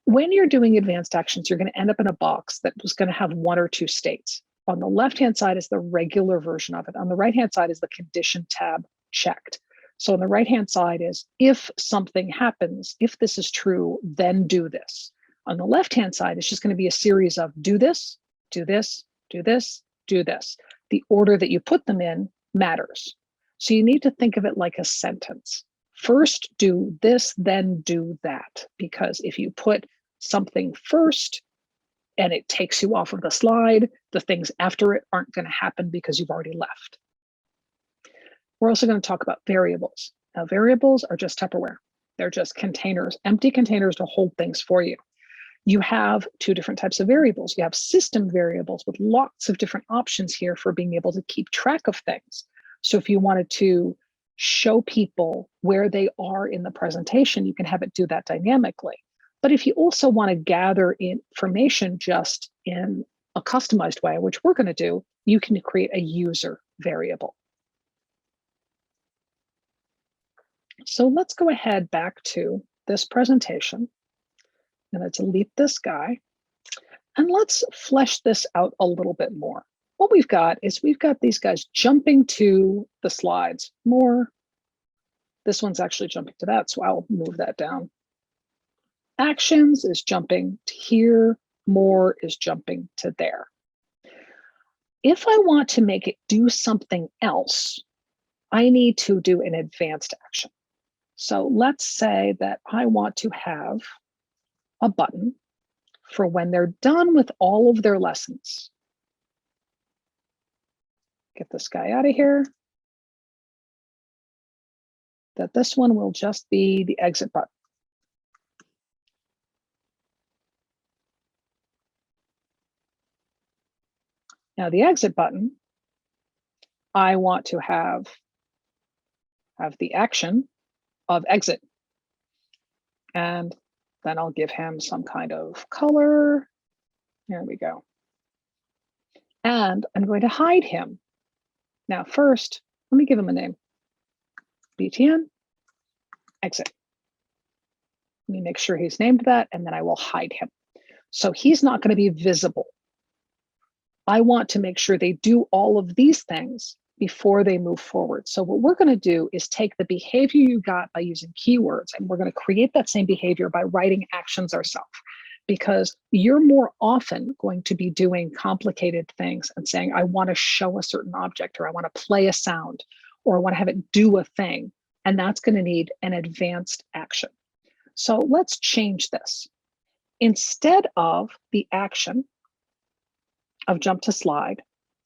when you're doing advanced actions, you're going to end up in a box that was going to have one or two states. On the left-hand side is the regular version of it. On the right-hand side is the condition tab checked. So on the right-hand side is if something happens, if this is true, then do this. On the left-hand side, it's just going to be a series of do this, do this, do this, do this. The order that you put them in matters. So you need to think of it like a sentence. First, do this, then do that. Because if you put something first and it takes you off of the slide, the things after it aren't going to happen because you've already left. We're also going to talk about variables. Now, variables are just Tupperware. They're just containers, empty containers to hold things for you. You have two different types of variables. You have system variables with lots of different options here for being able to keep track of things. So if you wanted to show people where they are in the presentation, you can have it do that dynamically. But if you also want to gather information just in a customized way, which we're going to do, you can create a user variable. So let's go ahead back to this presentation. I'm going to delete this guy. And let's flesh this out a little bit more. What we've got is we've got these guys jumping to the slides more. This one's actually jumping to that, so I'll move that down. Actions is jumping to here, more is jumping to there. If I want to make it do something else, I need to do an advanced action. So let's say that I want to have a button for when they're done with all of their lessons. Get this guy out of here. That this one will just be the exit button. Now the exit button, I want to have the action of exit. And then I'll give him some kind of color. There we go. And I'm going to hide him. Now first, let me give him a name. BTN, exit. Let me make sure he's named that, and then I will hide him. So he's not going to be visible. I want to make sure they do all of these things before they move forward. So what we're going to do is take the behavior you got by using keywords, and we're going to create that same behavior by writing actions ourselves, because you're more often going to be doing complicated things and saying, I want to show a certain object, or I want to play a sound, or I want to have it do a thing. And that's going to need an advanced action. So let's change this. Instead of the action of jump to slide,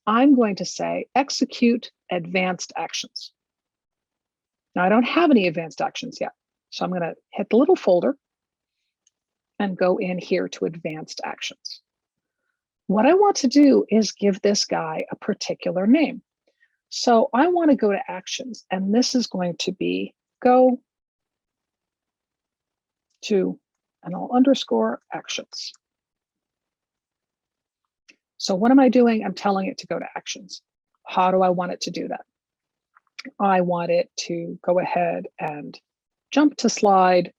I'm going to say execute advanced actions. Now I don't have any advanced actions yet. So I'm going to hit the little folder and go in here to advanced actions. What I want to do is give this guy a particular name. So I want to go to actions, and this is going to be go to, and I'll underscore actions. So what am I doing? I'm telling it to go to actions. How do I want it to do that? I want it to go ahead and jump to slide.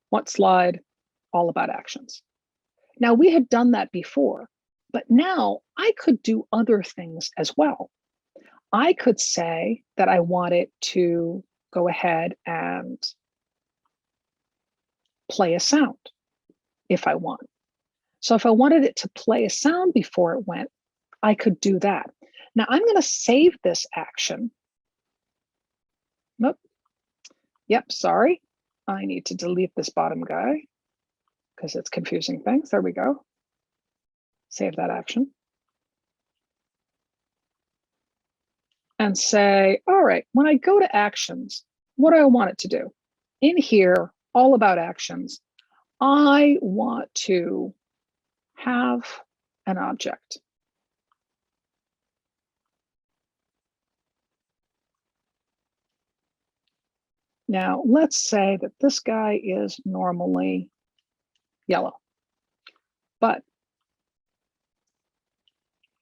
What slide? All about actions. Now we had done that before, but now I could do other things as well. I could say that I want it to go ahead and play a sound if I want. So if I wanted it to play a sound before it went, I could do that. Now I'm going to save this action. Nope. Yep, sorry. I need to delete this bottom guy because it's confusing things. There we go. Save that action. And say, all right, when I go to actions, what do I want it to do? In here, all about actions, I want to have an object. Now, let's say that this guy is normally yellow, but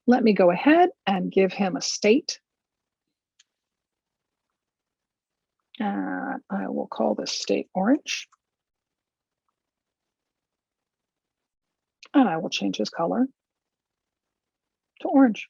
let me go ahead and give him a state. I will call this state orange. And I will change his color to orange.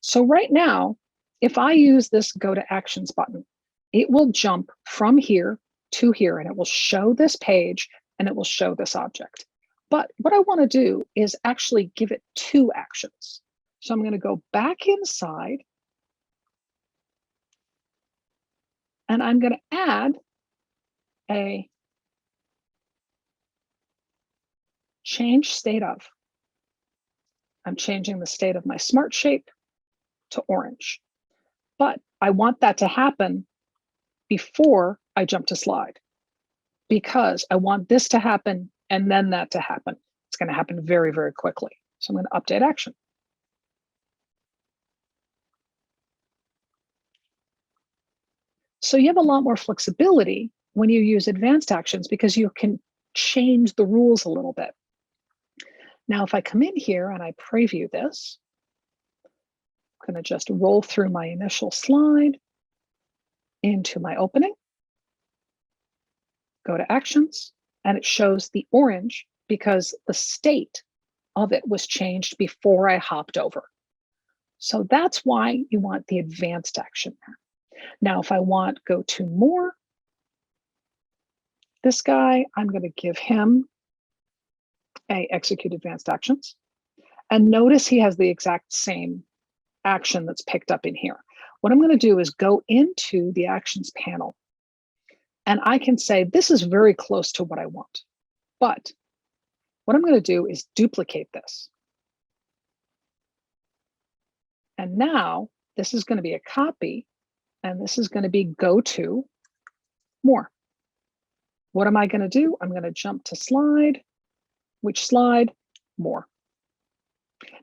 So right now, if I use this go to actions button, it will jump from here to here, and it will show this page, and it will show this object. But what I want to do is actually give it two actions. So I'm going to go back inside, and I'm going to add a change state of. I'm changing the state of my smart shape to orange. But I want that to happen before I jump to slide, because I want this to happen and then that to happen. It's going to happen very, very quickly. So I'm going to update action. So you have a lot more flexibility when you use advanced actions because you can change the rules a little bit. Now, if I come in here and I preview this, I'm going to just roll through my initial slide into my opening, go to actions, and it shows the orange because the state of it was changed before I hopped over. So that's why you want the advanced action there. Now, if I want go to more, this guy, I'm going to give him a execute advanced actions. And notice he has the exact same action that's picked up in here. What I'm going to do is go into the actions panel and I can say, this is very close to what I want. But what I'm going to do is duplicate this. And now this is going to be a copy, and this is going to be go to more. What am I going to do? I'm going to jump to slide. Which slide? More.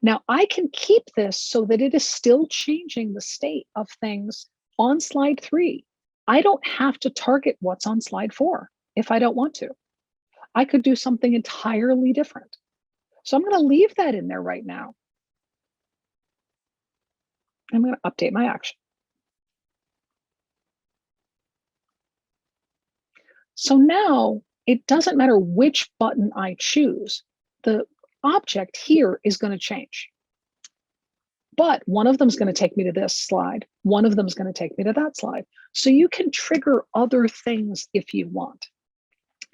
Now I can keep this so that it is still changing the state of things on slide 3. I don't have to target what's on slide 4 if I don't want to. I could do something entirely different. So I'm going to leave that in there right now. I'm going to update my action. So now it doesn't matter which button I choose. The object here is going to change. But one of them is going to take me to this slide. One of them is going to take me to that slide. So you can trigger other things if you want.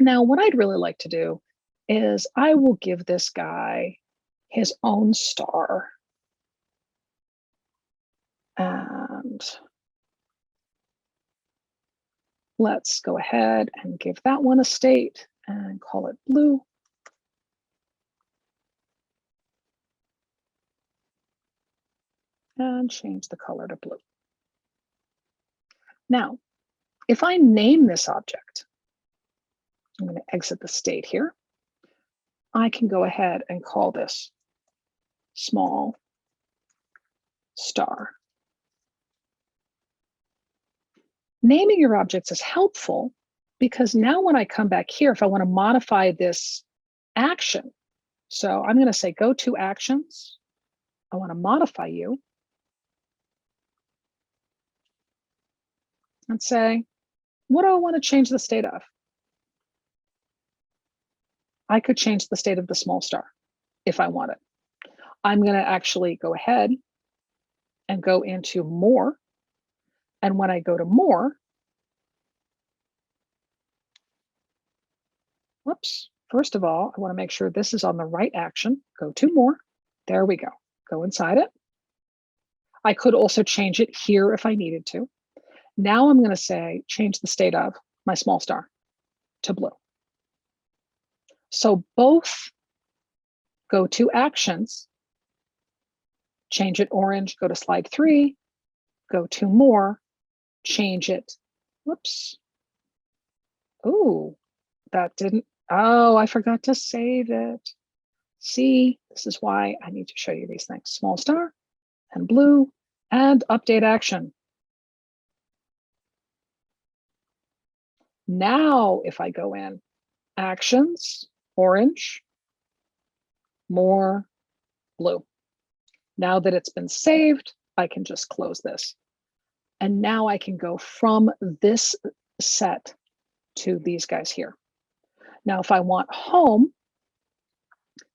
Now, what I'd really like to do is I will give this guy his own star. And let's go ahead and give that one a state and call it blue. And change the color to blue. Now, if I name this object, I'm going to exit the state here. I can go ahead and call this small star. Naming your objects is helpful because now when I come back here, if I want to modify this action, so I'm going to say go to actions. I want to modify you and say, what do I want to change the state of? I could change the state of the small star if I wanted. I'm going to actually go ahead and go into more. And when I go to more, whoops, first of all, I want to make sure this is on the right action. Go to more. There we go. Go inside it. I could also change it here if I needed to. Now I'm going to say, change the state of my small star to blue. So both go to actions, change it orange, go to slide 3, go to more, change it. Whoops. Oh, that didn't. Oh, I forgot to save it. See, this is why I need to show you these things. Small star and blue and update action. Now, if I go in, actions, orange, more, blue. Now that it's been saved, I can just close this. And now I can go from this set to these guys here. Now, if I want home,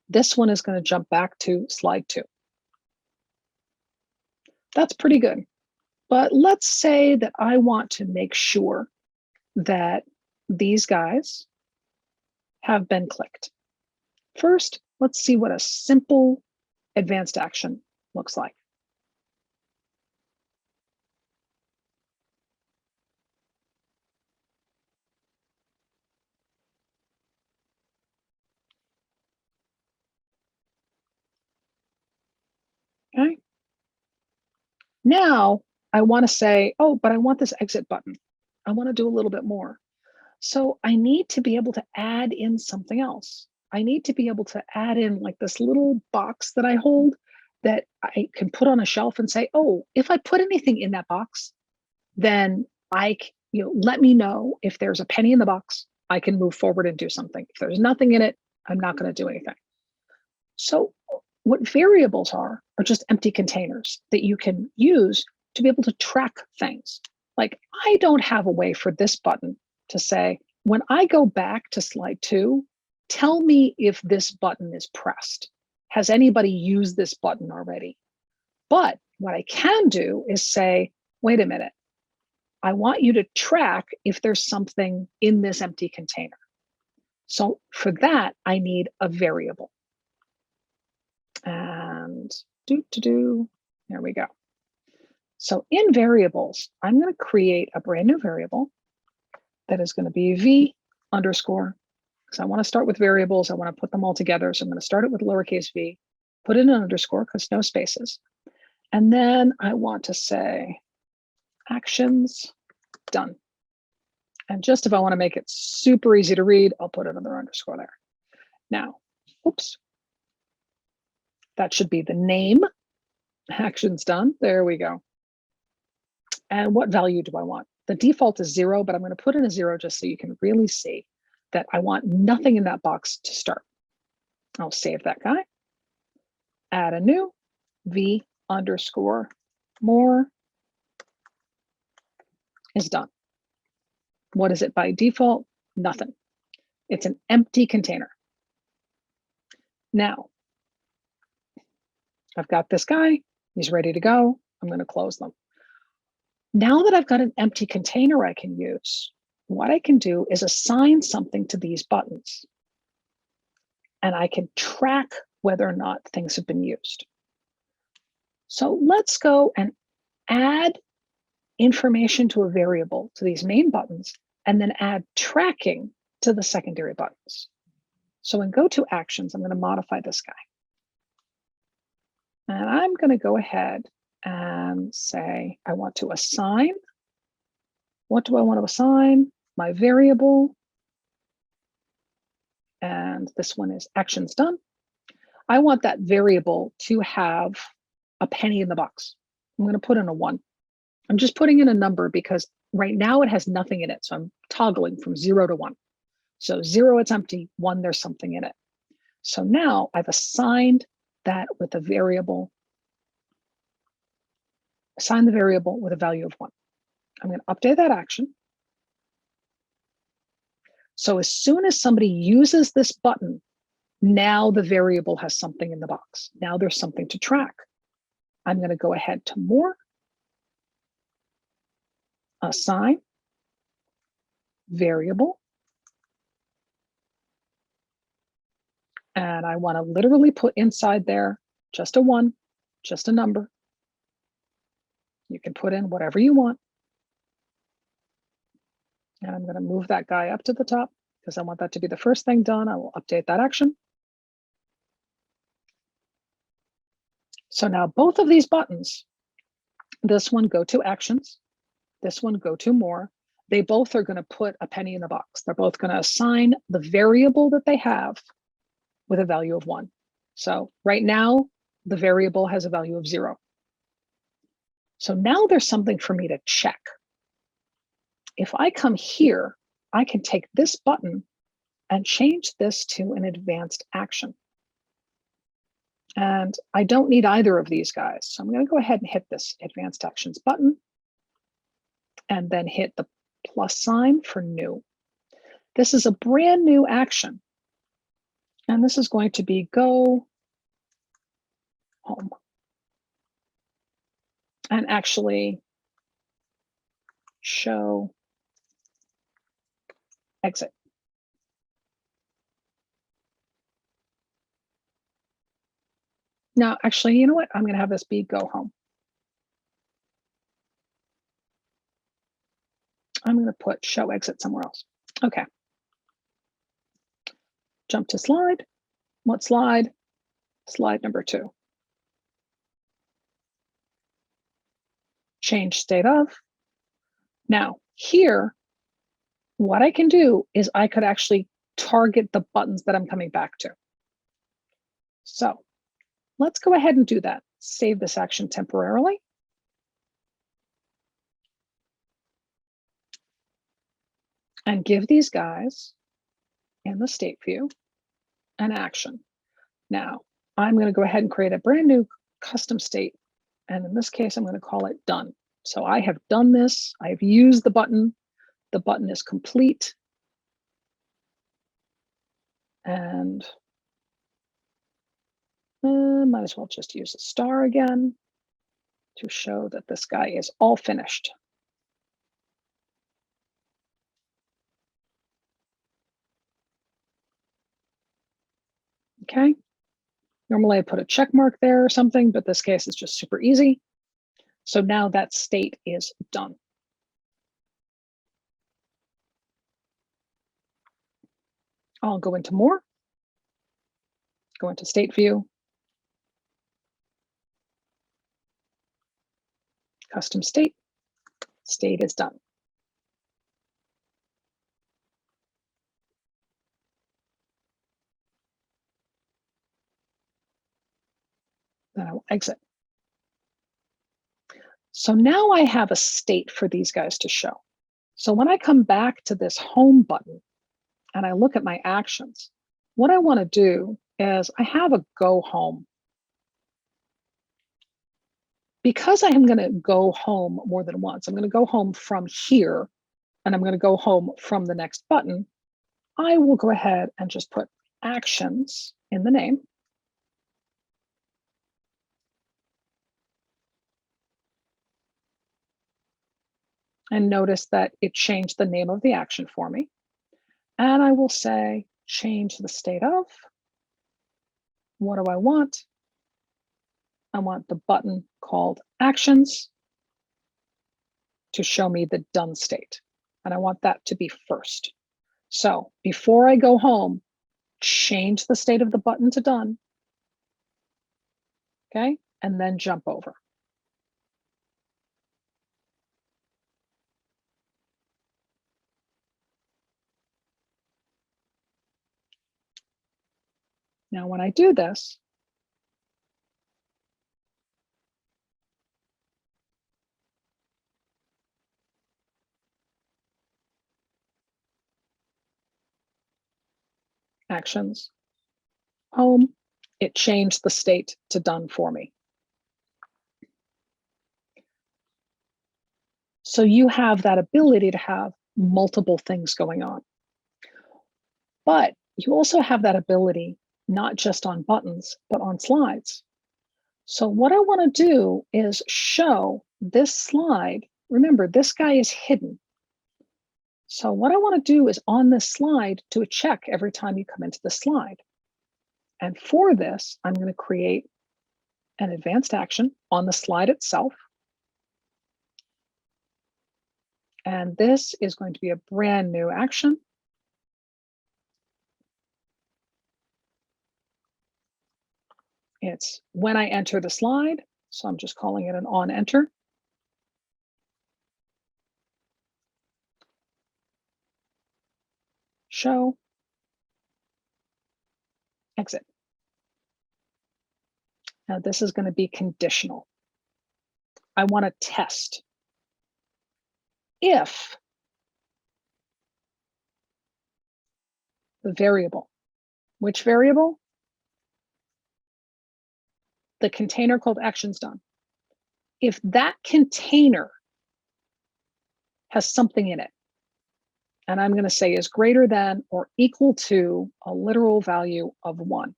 this one is going to jump back to slide 2. That's pretty good. But let's say that I want to make sure that these guys have been clicked. First, let's see what a simple advanced action looks like. Okay. Now I want to say, oh, but I want this exit button. I want to do a little bit more. So I need to be able to add in something else. I need to be able to add in like this little box that I hold that I can put on a shelf and say, oh, if I put anything in that box, then let me know if there's a penny in the box, I can move forward and do something. If there's nothing in it, I'm not going to do anything. So what variables are just empty containers that you can use to be able to track things. Like I don't have a way for this button to say, when I go back to slide 2, tell me if this button is pressed. Has anybody used this button already? But what I can do is say, wait a minute, I want you to track if there's something in this empty container. So for that, I need a variable. And there we go. So in variables, I'm going to create a brand new variable that is going to be v underscore, because I want to start with variables. I want to put them all together. So I'm going to start it with lowercase v, put in an underscore because no spaces. And then I want to say actions done. And just if I want to make it super easy to read, I'll put another underscore there. Now, oops, that should be the name. Actions done. There we go. And what value do I want? The default is 0, but I'm going to put in a 0 just so you can really see that I want nothing in that box to start. I'll save that guy. Add a new v underscore more is done. What is it by default? Nothing. It's an empty container. Now, I've got this guy. He's ready to go. I'm going to close them. Now that I've got an empty container I can use, what I can do is assign something to these buttons. And I can track whether or not things have been used. So let's go and add information to a variable to these main buttons, and then add tracking to the secondary buttons. So in Go to Actions, I'm going to modify this guy. And I'm going to go ahead and say, I want to assign. What do I want to assign? My variable. And this one is actions done. I want that variable to have a penny in the box. I'm going to put in a 1. I'm just putting in a number because right now it has nothing in it. So I'm toggling from 0 to 1. So 0, it's empty. 1, there's something in it. So now I've assigned that with a variable, assign the variable with a value of 1. I'm going to update that action. So as soon as somebody uses this button, now the variable has something in the box. Now there's something to track. I'm going to go ahead to more, assign, variable. And I want to literally put inside there just a 1, just a number. You can put in whatever you want. And I'm going to move that guy up to the top because I want that to be the first thing done. I will update that action. So now both of these buttons, this one go to actions, this one go to more. They both are going to put a penny in the box. They're both going to assign the variable that they have with a value of 1. So right now, the variable has a value of 0. So now there's something for me to check. If I come here, I can take this button and change this to an advanced action. And I don't need either of these guys. So I'm going to go ahead and hit this advanced actions button and then hit the plus sign for new. This is a brand new action. And this is going to be go home. And actually show exit. Now, actually, you know what? I'm going to have this be go home. I'm going to put show exit somewhere else. Okay. Jump to slide. What slide? Slide number 2. Change state of. Now, here, what I can do is I could actually target the buttons that I'm coming back to. So let's go ahead and do that. Save this action temporarily. And give these guys in the state view an action. Now, I'm going to go ahead and create a brand new custom state. And in this case, I'm going to call it done. So I have done this. I've used the button. The button is complete. And might as well just use a star again to show that this guy is all finished. Okay. Normally I put a check mark there or something, but this case is just super easy. So now that state is done. I'll go into more, go into state view, custom state, state is done. Then I will exit. So now I have a state for these guys to show. So when I come back to this home button and I look at my actions, what I want to do is I have a go home. Because I am going to go home more than once, I'm going to go home from here and I'm going to go home from the next button. I will go ahead and just put actions in the name. And notice that it changed the name of the action for me. And I will say, change the state of. What do I want? I want the button called actions to show me the done state. And I want that to be first. So before I go home, change the state of the button to done. Okay. And then jump over. Now, when I do this, actions, home, it changed the state to done for me. So you have that ability to have multiple things going on. But you also have that ability not just on buttons, but on slides. So what I want to do is show this slide. Remember, this guy is hidden. So what I want to do is on this slide, do a check every time you come into the slide. And for this, I'm going to create an advanced action on the slide itself. And this is going to be a brand new action. It's when I enter the slide. So I'm just calling it an on enter. Show, exit. Now this is going to be conditional. I want to test if the variable, which variable? The container called actions done. If that container has something in it, and I'm going to say is greater than or equal to a literal value of 1.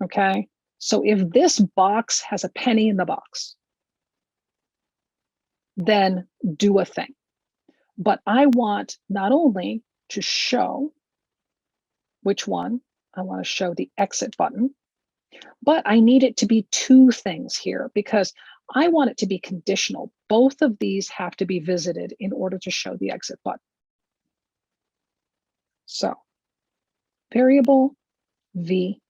Okay, so if this box has a penny in the box, then do a thing. But I want not only to show which one, I want to show the exit button, but I need it to be 2 things here because I want it to be conditional. Both of these have to be visited in order to show the exit button. So variable v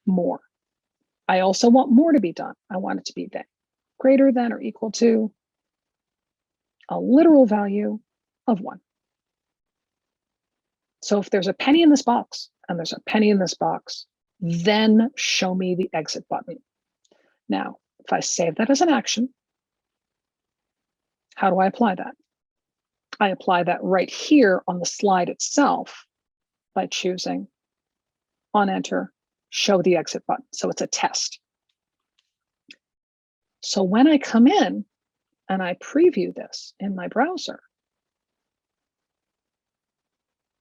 more. I also want more to be done. I want it to be greater than or equal to a literal value of 1. So if there's a penny in this box and there's a penny in this box, then show me the exit button. Now, if I save that as an action, how do I apply that? I apply that right here on the slide itself by choosing on enter, show the exit button. So it's a test. So when I come in and I preview this in my browser,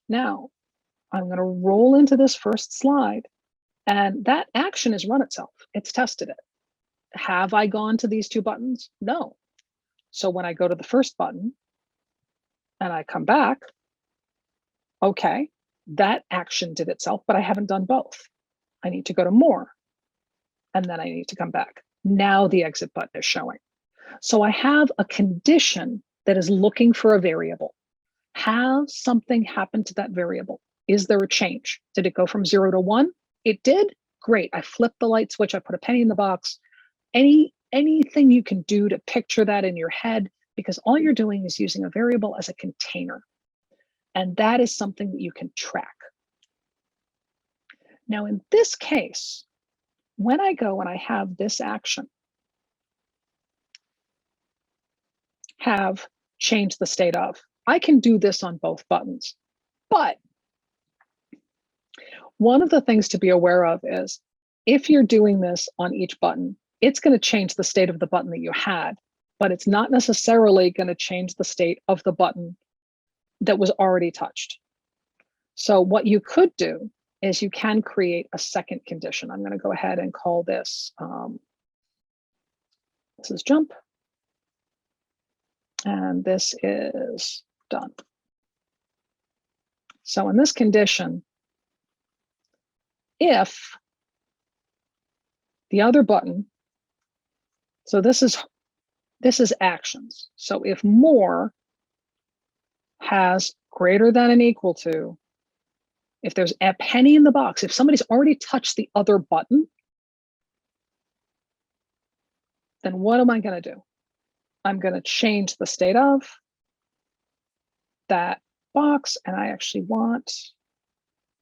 now I'm going to roll into this first slide and that action has run itself. It's tested it. Have I gone to these 2 buttons? No. So when I go to the first button and I come back, okay, that action did itself, but I haven't done both. I need to go to more and then I need to come back. Now the exit button is showing. So I have a condition that is looking for a variable. Has something happened to that variable? Is there a change? Did it go from 0 to 1? It did. Great. I flipped the light switch. I put a penny in the box. Anything you can do to picture that in your head, because all you're doing is using a variable as a container. And that is something that you can track. Now, in this case, when I go and I have this action, have changed the state of, I can do this on both buttons. But one of the things to be aware of is if you're doing this on each button, it's going to change the state of the button that you had, but it's not necessarily going to change the state of the button that was already touched. So what you could do is you can create a second condition. I'm going to go ahead and call this, this is jump, and this is done. So in this condition, if the other button, so this is actions. So if more has greater than and equal to, if there's a penny in the box, if somebody's already touched the other button, then what am I going to do? I'm going to change the state of that box, and I actually want,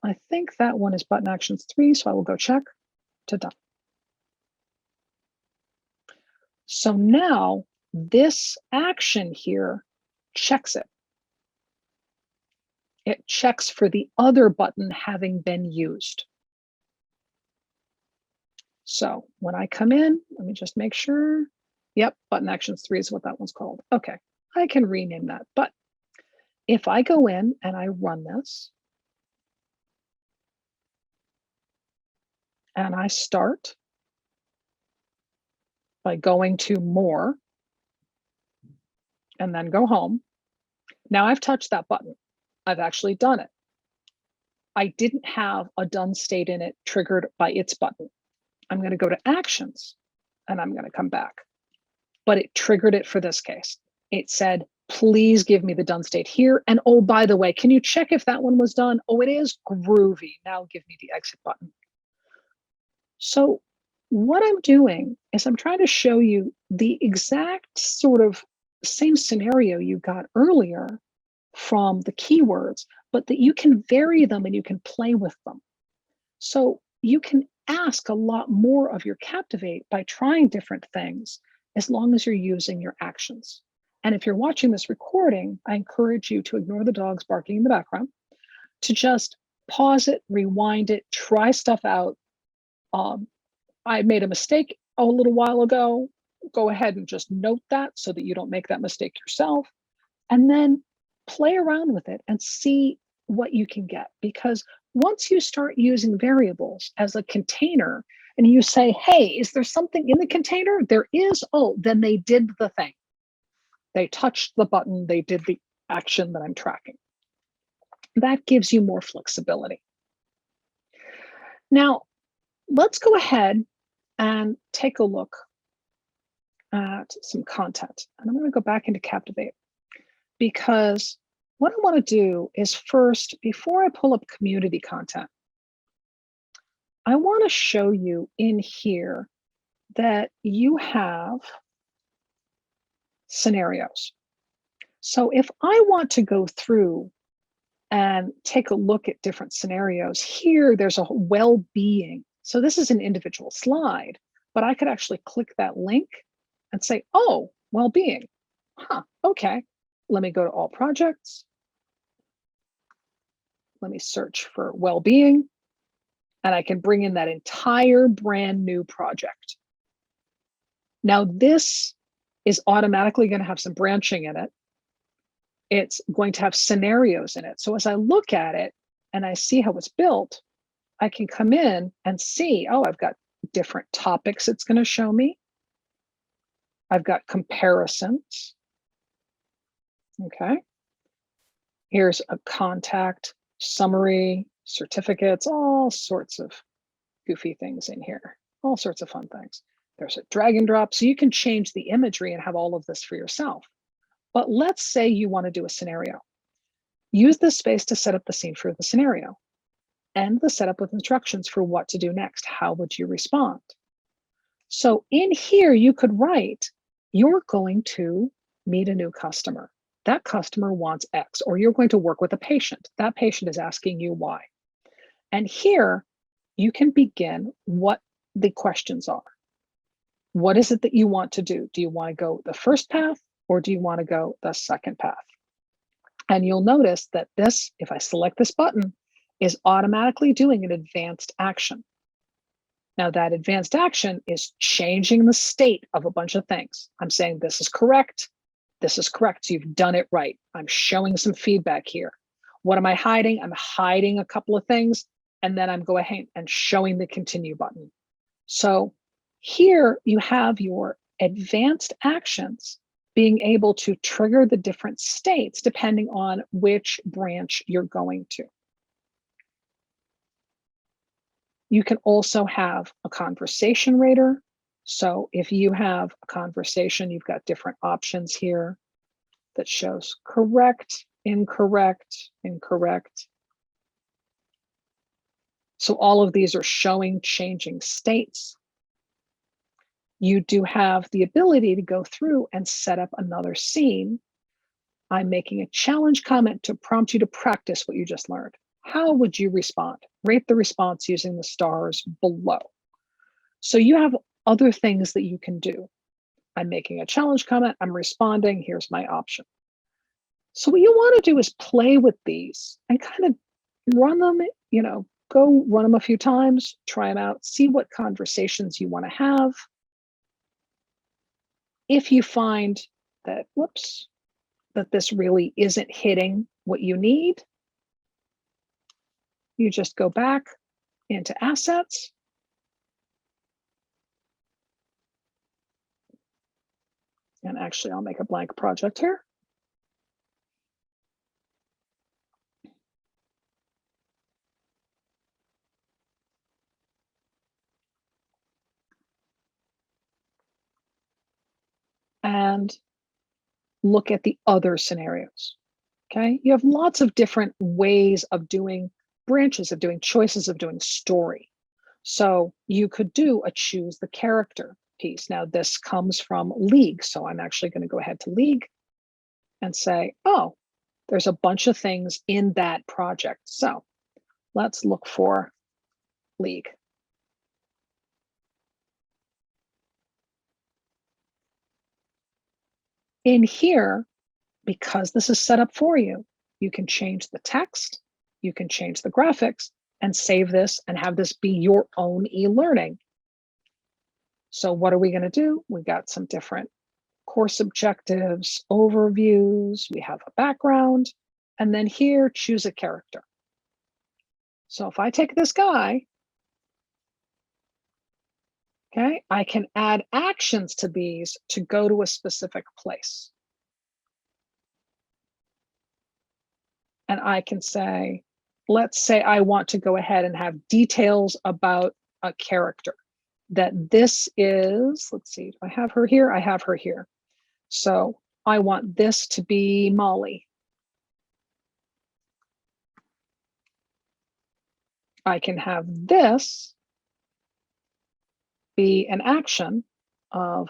I think that one is button actions 3, so I will go check to done. So now this action here checks it. It checks for the other button having been used. So when I come in, let me just make sure. Yep, button actions 3 is what that one's called. Okay, I can rename that. But if I go in and I run this, and I start by going to more, and then go home, now I've touched that button. I've actually done it. I didn't have a done state in it triggered by its button. I'm going to go to actions and I'm going to come back. But it triggered it for this case. It said, please give me the done state here. And oh, by the way, can you check if that one was done? Oh, it is. Groovy. Now give me the exit button. So what I'm doing is I'm trying to show you the exact sort of same scenario you got earlier from the keywords, but that you can vary them and you can play with them. So you can ask a lot more of your Captivate by trying different things, as long as you're using your actions. And if you're watching this recording, I encourage you to ignore the dogs barking in the background, to just pause it, rewind it, try stuff out. I made a mistake a little while ago. Go ahead and just note that so that you don't make that mistake yourself. And then play around with it and see what you can get. Because once you start using variables as a container and you say, hey, is there something in the container? There is. Oh, then they did the thing. They touched the button. They did the action that I'm tracking. That gives you more flexibility. Now, let's go ahead and take a look at some content. And I'm going to go back into Captivate, because what I want to do is first, before I pull up community content, I want to show you in here that you have scenarios. So if I want to go through and take a look at different scenarios, here there's a well-being. So this is an individual slide, but I could actually click that link and say, oh, well-being. Huh, okay. Let me go to all projects. Let me search for well-being, and I can bring in that entire brand new project. Now, this is automatically going to have some branching in it. It's going to have scenarios in it. So as I look at it and I see how it's built, I can come in and see, oh, I've got different topics it's going to show me. I've got comparisons. Okay. Here's a contact summary, certificates, all sorts of goofy things in here, all sorts of fun things. There's a drag and drop. So you can change the imagery and have all of this for yourself. But let's say you want to do a scenario. Use this space to set up the scene for the scenario and the setup with instructions for what to do next. How would you respond? So in here, you could write, you're going to meet a new customer. That customer wants X, or you're going to work with a patient. That patient is asking you why. And here, you can begin what the questions are. What is it that you want to do? Do you want to go the first path or do you want to go the second path? And you'll notice that this, if I select this button, is automatically doing an advanced action. Now, that advanced action is changing the state of a bunch of things. I'm saying this is correct. This is correct. So you've done it right. I'm showing some feedback here. What am I hiding? I'm hiding a couple of things. And then I'm going ahead and showing the continue button. So here you have your advanced actions being able to trigger the different states depending on which branch you're going to. You can also have a conversation rater. So if you have a conversation, you've got different options here that shows correct, incorrect, incorrect. So all of these are showing changing states. You do have the ability to go through and set up another scene. I'm making a challenge comment to prompt you to practice what you just learned. How would you respond? Rate the response using the stars below. So you have other things that you can do. I'm making a challenge comment. I'm responding. Here's my option. So what you want to do is play with these and kind of run them, go run them a few times, try them out, see what conversations you want to have. If you find that, that this really isn't hitting what you need, you just go back into assets. And actually, I'll make a blank project here. And look at the other scenarios. Okay, you have lots of different ways of doing branches, of doing choices, of doing story. So you could do a choose the character piece. Now this comes from League. So I'm actually going to go ahead to League and say, oh, there's a bunch of things in that project. So let's look for League. In here, because this is set up for you, you can change the text, you can change the graphics, and save this and have this be your own e-learning. So what are we going to do? We got some different course objectives, overviews, we have a background, and then here, choose a character. So if I take this guy, okay, I can add actions to these to go to a specific place. And I can say, let's say I want to go ahead and have details about a character. That this is, let's see, do I have her here? I have her here. So I want this to be Molly. I can have this be an action of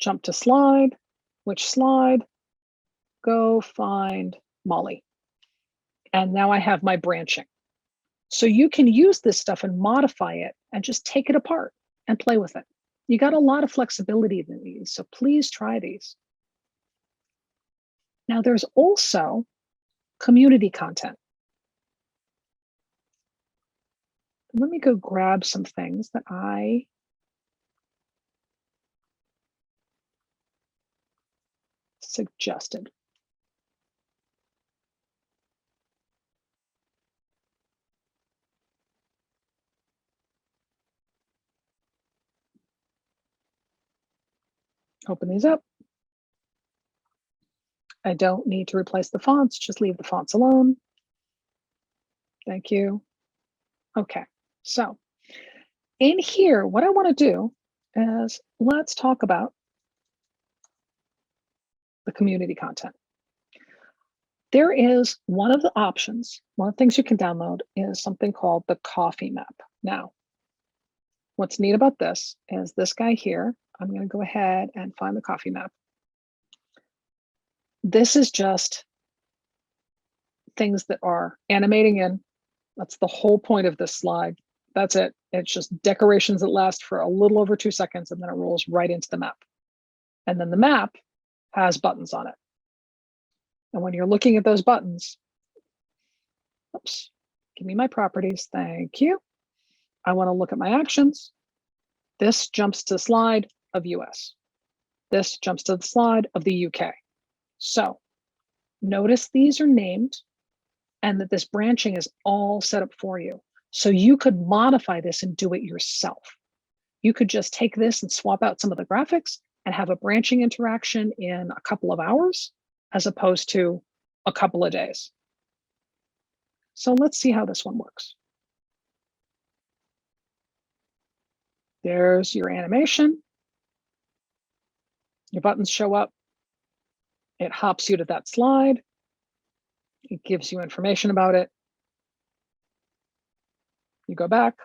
jump to slide, which slide, go find Molly. And now I have my branching. So you can use this stuff and modify it and just take it apart and play with it. You got a lot of flexibility in these, so please try these. Now there's also community content. Let me go grab some things that I suggested. Open these up. I don't need to replace the fonts, just leave the fonts alone. Thank you. Okay, so in here, what I want to do is let's talk about the community content. There is one of the options, one of the things you can download is something called the coffee map. Now, what's neat about this is this guy here, I'm going to go ahead and find the coffee map. This is just things that are animating in. That's the whole point of this slide. That's it. It's just decorations that last for a little over 2 seconds and then it rolls right into the map. And then the map has buttons on it. And when you're looking at those buttons, oops, give me my properties. Thank you. I want to look at my actions. This jumps to the slide of US. This jumps to the slide of the UK. So notice these are named and that this branching is all set up for you. So you could modify this and do it yourself. You could just take this and swap out some of the graphics and have a branching interaction in a couple of hours as opposed to a couple of days. So let's see how this one works. There's your animation. Your buttons show up. It hops you to that slide. It gives you information about it. You go back.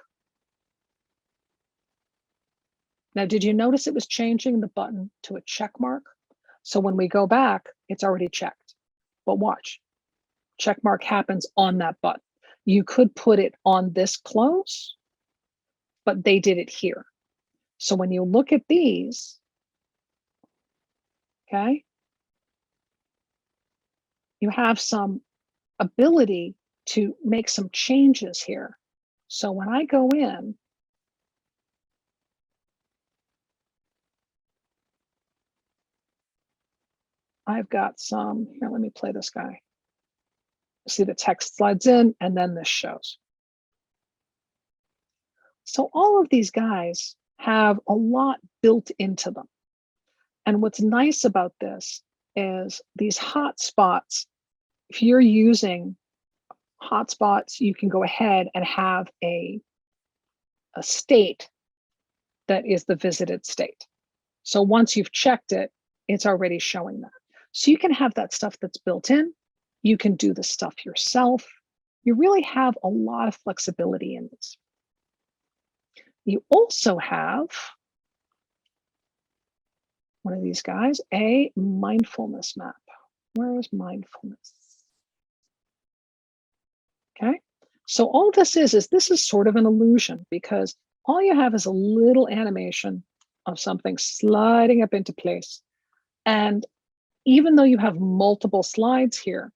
Now, did you notice it was changing the button to a check mark? So when we go back, it's already checked. But watch, check mark happens on that button. You could put it on this close, but they did it here. So when you look at these, okay, you have some ability to make some changes here. So when I go in, I've got some, here, let me play this guy. See the text slides in and then this shows. So all of these guys have a lot built into them. And what's nice about this is these hotspots. If you're using hotspots, you can go ahead and have a state that is the visited state. So once you've checked it, it's already showing that. So you can have that stuff that's built in. You can do the stuff yourself. You really have a lot of flexibility in this. You also have one of these guys, a mindfulness map. Where is mindfulness? Okay, so all this is this is sort of an illusion because all you have is a little animation of something sliding up into place. And even though you have multiple slides here,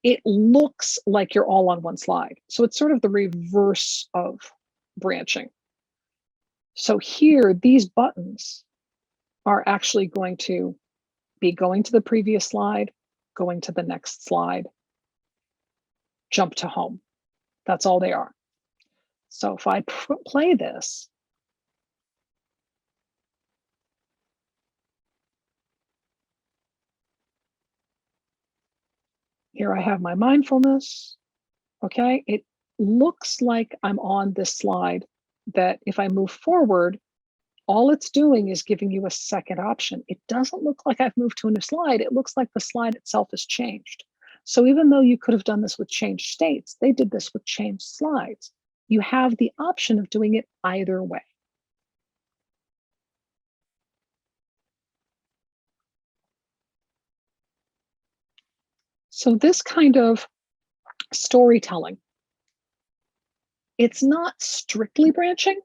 it looks like you're all on one slide. So it's sort of the reverse of branching. So here, these buttons are actually going to be going to the previous slide, going to the next slide, jump to home. That's all they are. So if I play this, here I have my mindfulness. Okay, it looks like I'm on this slide that if I move forward, all it's doing is giving you a second option. It doesn't look like I've moved to a new slide. It looks like the slide itself has changed. So even though you could have done this with changed states, they did this with changed slides. You have the option of doing it either way. So this kind of storytelling, it's not strictly branching,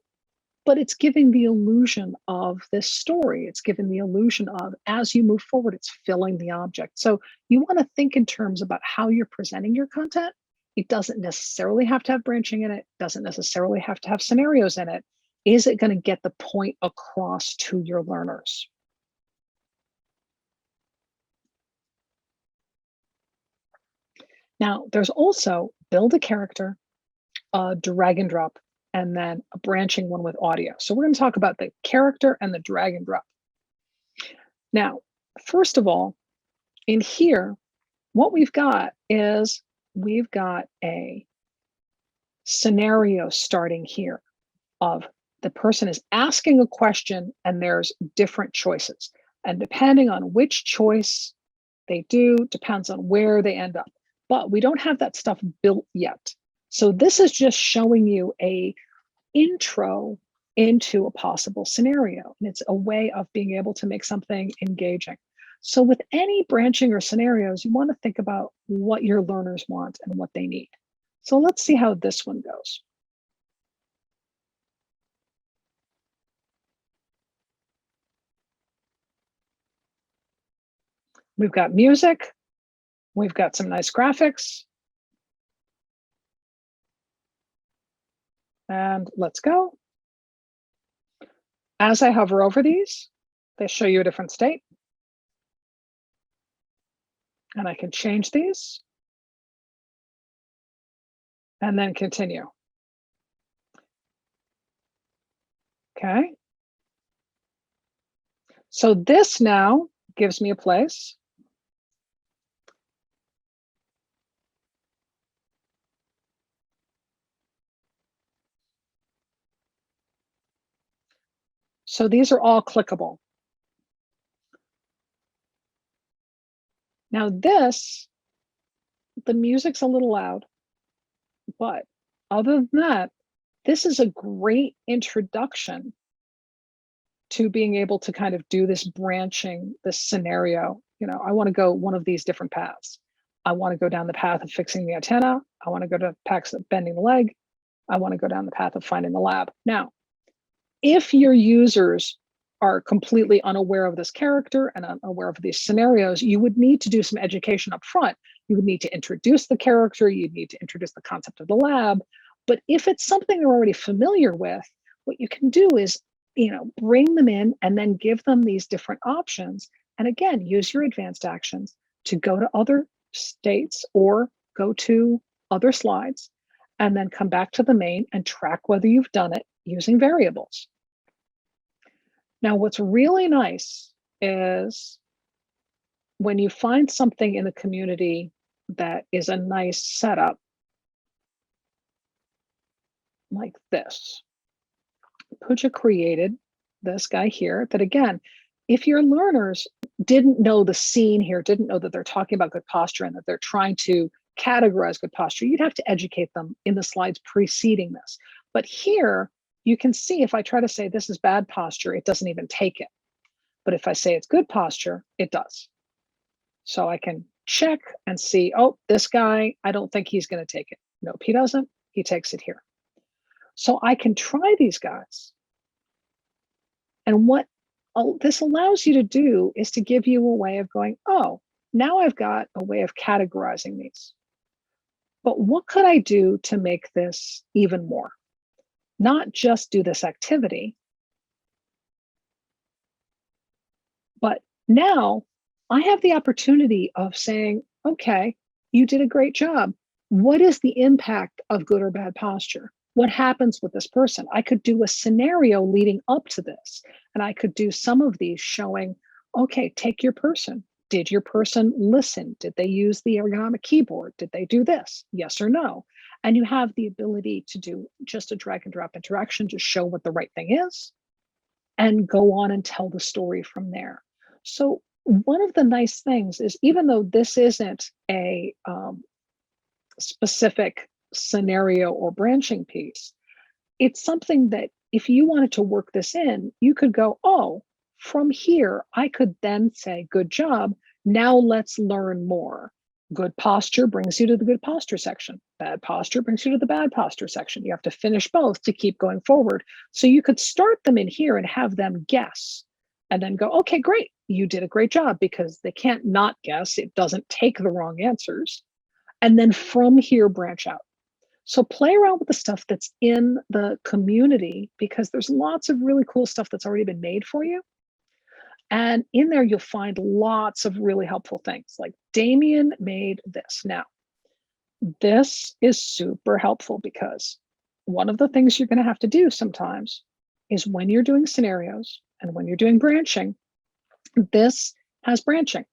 but it's giving the illusion of this story. It's giving the illusion of, as you move forward, it's filling the object. So you want to think in terms about how you're presenting your content. It doesn't necessarily have to have branching in it, doesn't necessarily have to have scenarios in it. Is it going to get the point across to your learners? Now, there's also build a character, drag and drop, and then a branching one with audio. So we're going to talk about the character and the drag and drop. Now, first of all, in here, what we've got is we've got a scenario starting here of The person is asking a question and there's different choices. And depending on which choice they do, depends on where they end up. But we don't have that stuff built yet. So this is just showing you a intro into a possible scenario. And it's a way of being able to make something engaging. So with any branching or scenarios, you want to think about what your learners want and what they need. So let's see how this one goes. We've got music, we've got some nice graphics, and let's go. As I hover over these, they show you a different state. And I can change these and then continue. Okay. So this now gives me a place. So these are all clickable. Now this, the music's a little loud, but other than that, this is a great introduction to being able to kind of do this branching, this scenario. I want to go one of these different paths. I want to go down the path of fixing the antenna. I want to go to paths of bending the leg. I want to go down the path of finding the lab. Now, if your users are completely unaware of this character and unaware of these scenarios, you would need to do some education up front. You would need to introduce the character, you'd need to introduce the concept of the lab. But if it's something they're already familiar with, what you can do is, bring them in and then give them these different options. And again, use your advanced actions to go to other states or go to other slides and then come back to the main and track whether you've done it using variables. Now, what's really nice is when you find something in the community that is a nice setup like this. Pooja created this guy here that, again, if your learners didn't know the scene here, didn't know that they're talking about good posture and that they're trying to categorize good posture, you'd have to educate them in the slides preceding this. But here, you can see if I try to say this is bad posture, it doesn't even take it. But if I say it's good posture, it does. So I can check and see, oh, this guy, I don't think he's going to take it. Nope, he doesn't. He takes it here. So I can try these guys. And what this allows you to do is to give you a way of going, oh, now I've got a way of categorizing these. But what could I do to make this even more? Not just do this activity, but now I have the opportunity of saying, okay, you did a great job. What is the impact of good or bad posture? What happens with this person? I could do a scenario leading up to this, and I could do some of these showing, okay, take your person. Did your person listen? Did they use the ergonomic keyboard? Did they do this? Yes or no? And you have the ability to do just a drag and drop interaction to show what the right thing is and go on and tell the story from there. So one of the nice things is, even though this isn't a specific scenario or branching piece, it's something that if you wanted to work this in, you could go, oh, from here, I could then say, good job. Now let's learn more. Good posture brings you to the good posture section. Bad posture brings you to the bad posture section. You have to finish both to keep going forward. So you could start them in here and have them guess and then go, okay, great. You did a great job, because they can't not guess. It doesn't take the wrong answers. And then from here, branch out. So play around with the stuff that's in the community, because there's lots of really cool stuff that's already been made for you. And in there, you'll find lots of really helpful things. Like Damien made this. Now, this is super helpful, because one of the things you're going to have to do sometimes is when you're doing scenarios and when you're doing branching, this has branching.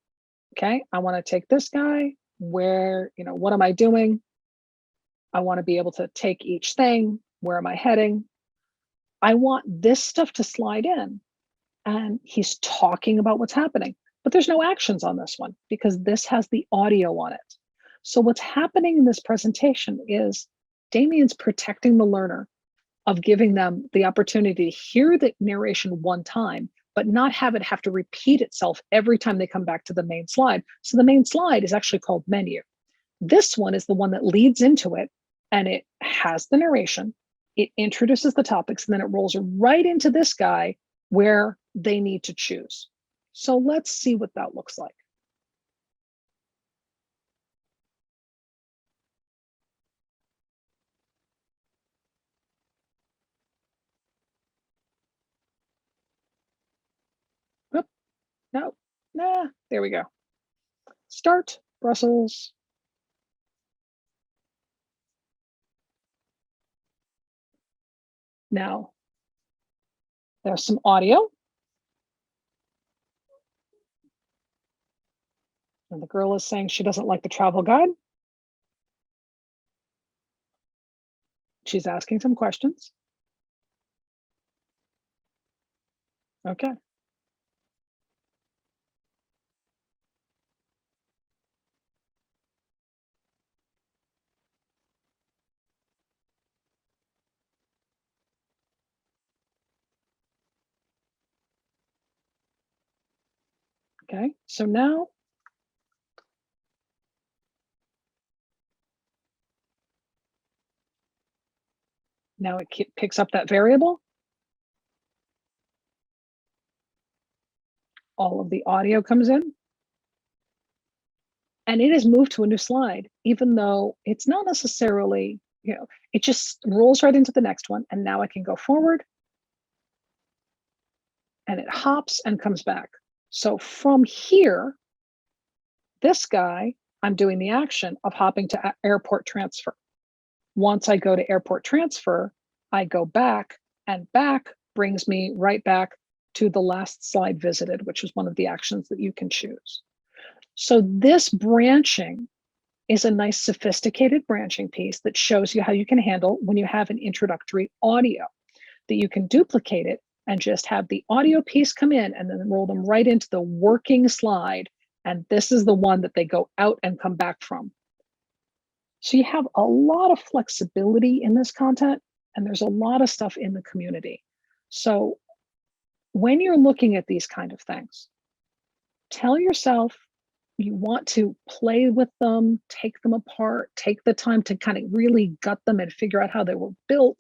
Okay, I want to take this guy. Where, what am I doing? I want to be able to take each thing. Where am I heading? I want this stuff to slide in. And he's talking about what's happening. But there's no actions on this one because this has the audio on it. So what's happening in this presentation is Damien's protecting the learner of giving them the opportunity to hear the narration one time, but not have it have to repeat itself every time they come back to the main slide. So the main slide is actually called menu. This one is the one that leads into it and it has the narration, it introduces the topics, and then it rolls right into this guy where they need to choose. So let's see what that looks like. Oop, no, nah, there we go. Start Brussels. Now, there's some audio. And the girl is saying she doesn't like the travel guide. She's asking some questions. Okay. Okay. So now it picks up that variable. All of the audio comes in. And it is moved to a new slide, even though it's not necessarily, it just rolls right into the next one. And now I can go forward and it hops and comes back. So from here, this guy, I'm doing the action of hopping to airport transfer. Once I go to airport transfer, I go back, and back brings me right back to the last slide visited, which is one of the actions that you can choose. So this branching is a nice sophisticated branching piece that shows you how you can handle when you have an introductory audio, that you can duplicate it and just have the audio piece come in and then roll them right into the working slide. And this is the one that they go out and come back from. So you have a lot of flexibility in this content, and there's a lot of stuff in the community. So when you're looking at these kind of things, tell yourself you want to play with them, take them apart, take the time to kind of really gut them and figure out how they were built,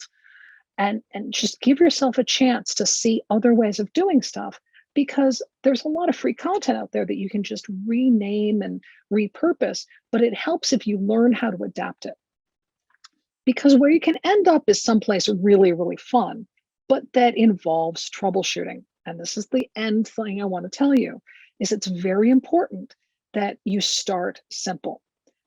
and just give yourself a chance to see other ways of doing stuff, because there's a lot of free content out there that you can just rename and repurpose, but it helps if you learn how to adapt it. Because where you can end up is someplace really, really fun, but that involves troubleshooting. And this is the end thing I want to tell you, is it's very important that you start simple,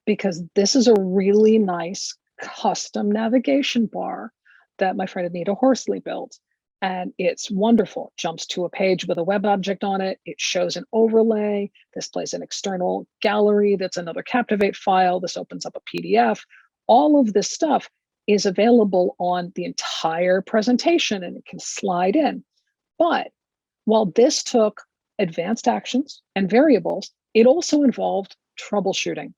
because this is a really nice custom navigation bar that my friend Anita Horsley built. And it's wonderful. Jumps to a page with a web object on it. It shows an overlay. This plays an external gallery that's another Captivate file. This opens up a PDF. All of this stuff is available on the entire presentation and it can slide in. But while this took advanced actions and variables, it also involved troubleshooting,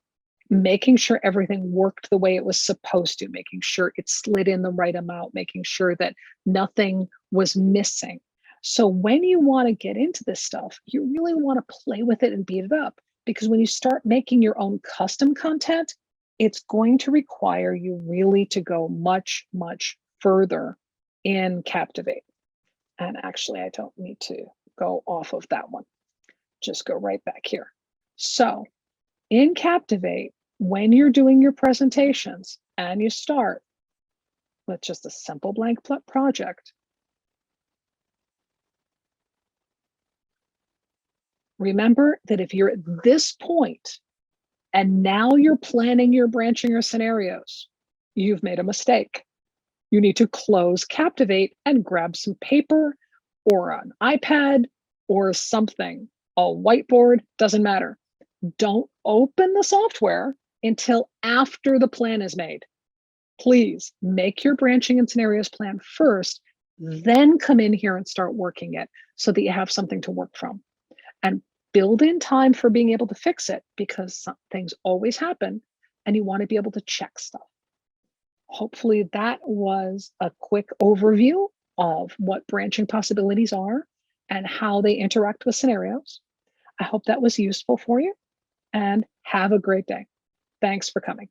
making sure everything worked the way it was supposed to, making sure it slid in the right amount, making sure that nothing was missing. So when you want to get into this stuff, you really want to play with it and beat it up, because when you start making your own custom content, it's going to require you really to go much, much further in Captivate. And actually, I don't need to go off of that one. Just go right back here. So in Captivate, when you're doing your presentations and you start with just a simple blank project, remember that if you're at this point and now you're planning your branching or scenarios, you've made a mistake. You need to close Captivate and grab some paper or an iPad or something, a whiteboard, doesn't matter. Don't open the software until after the plan is made. Please make your branching and scenarios plan first Then come in here and start working it so that you have something to work from, and build in time for being able to fix it because some things always happen and you want to be able to check stuff. Hopefully, that was a quick overview of what branching possibilities are and how they interact with scenarios. I hope that was useful for you and have a great day. Thanks for coming.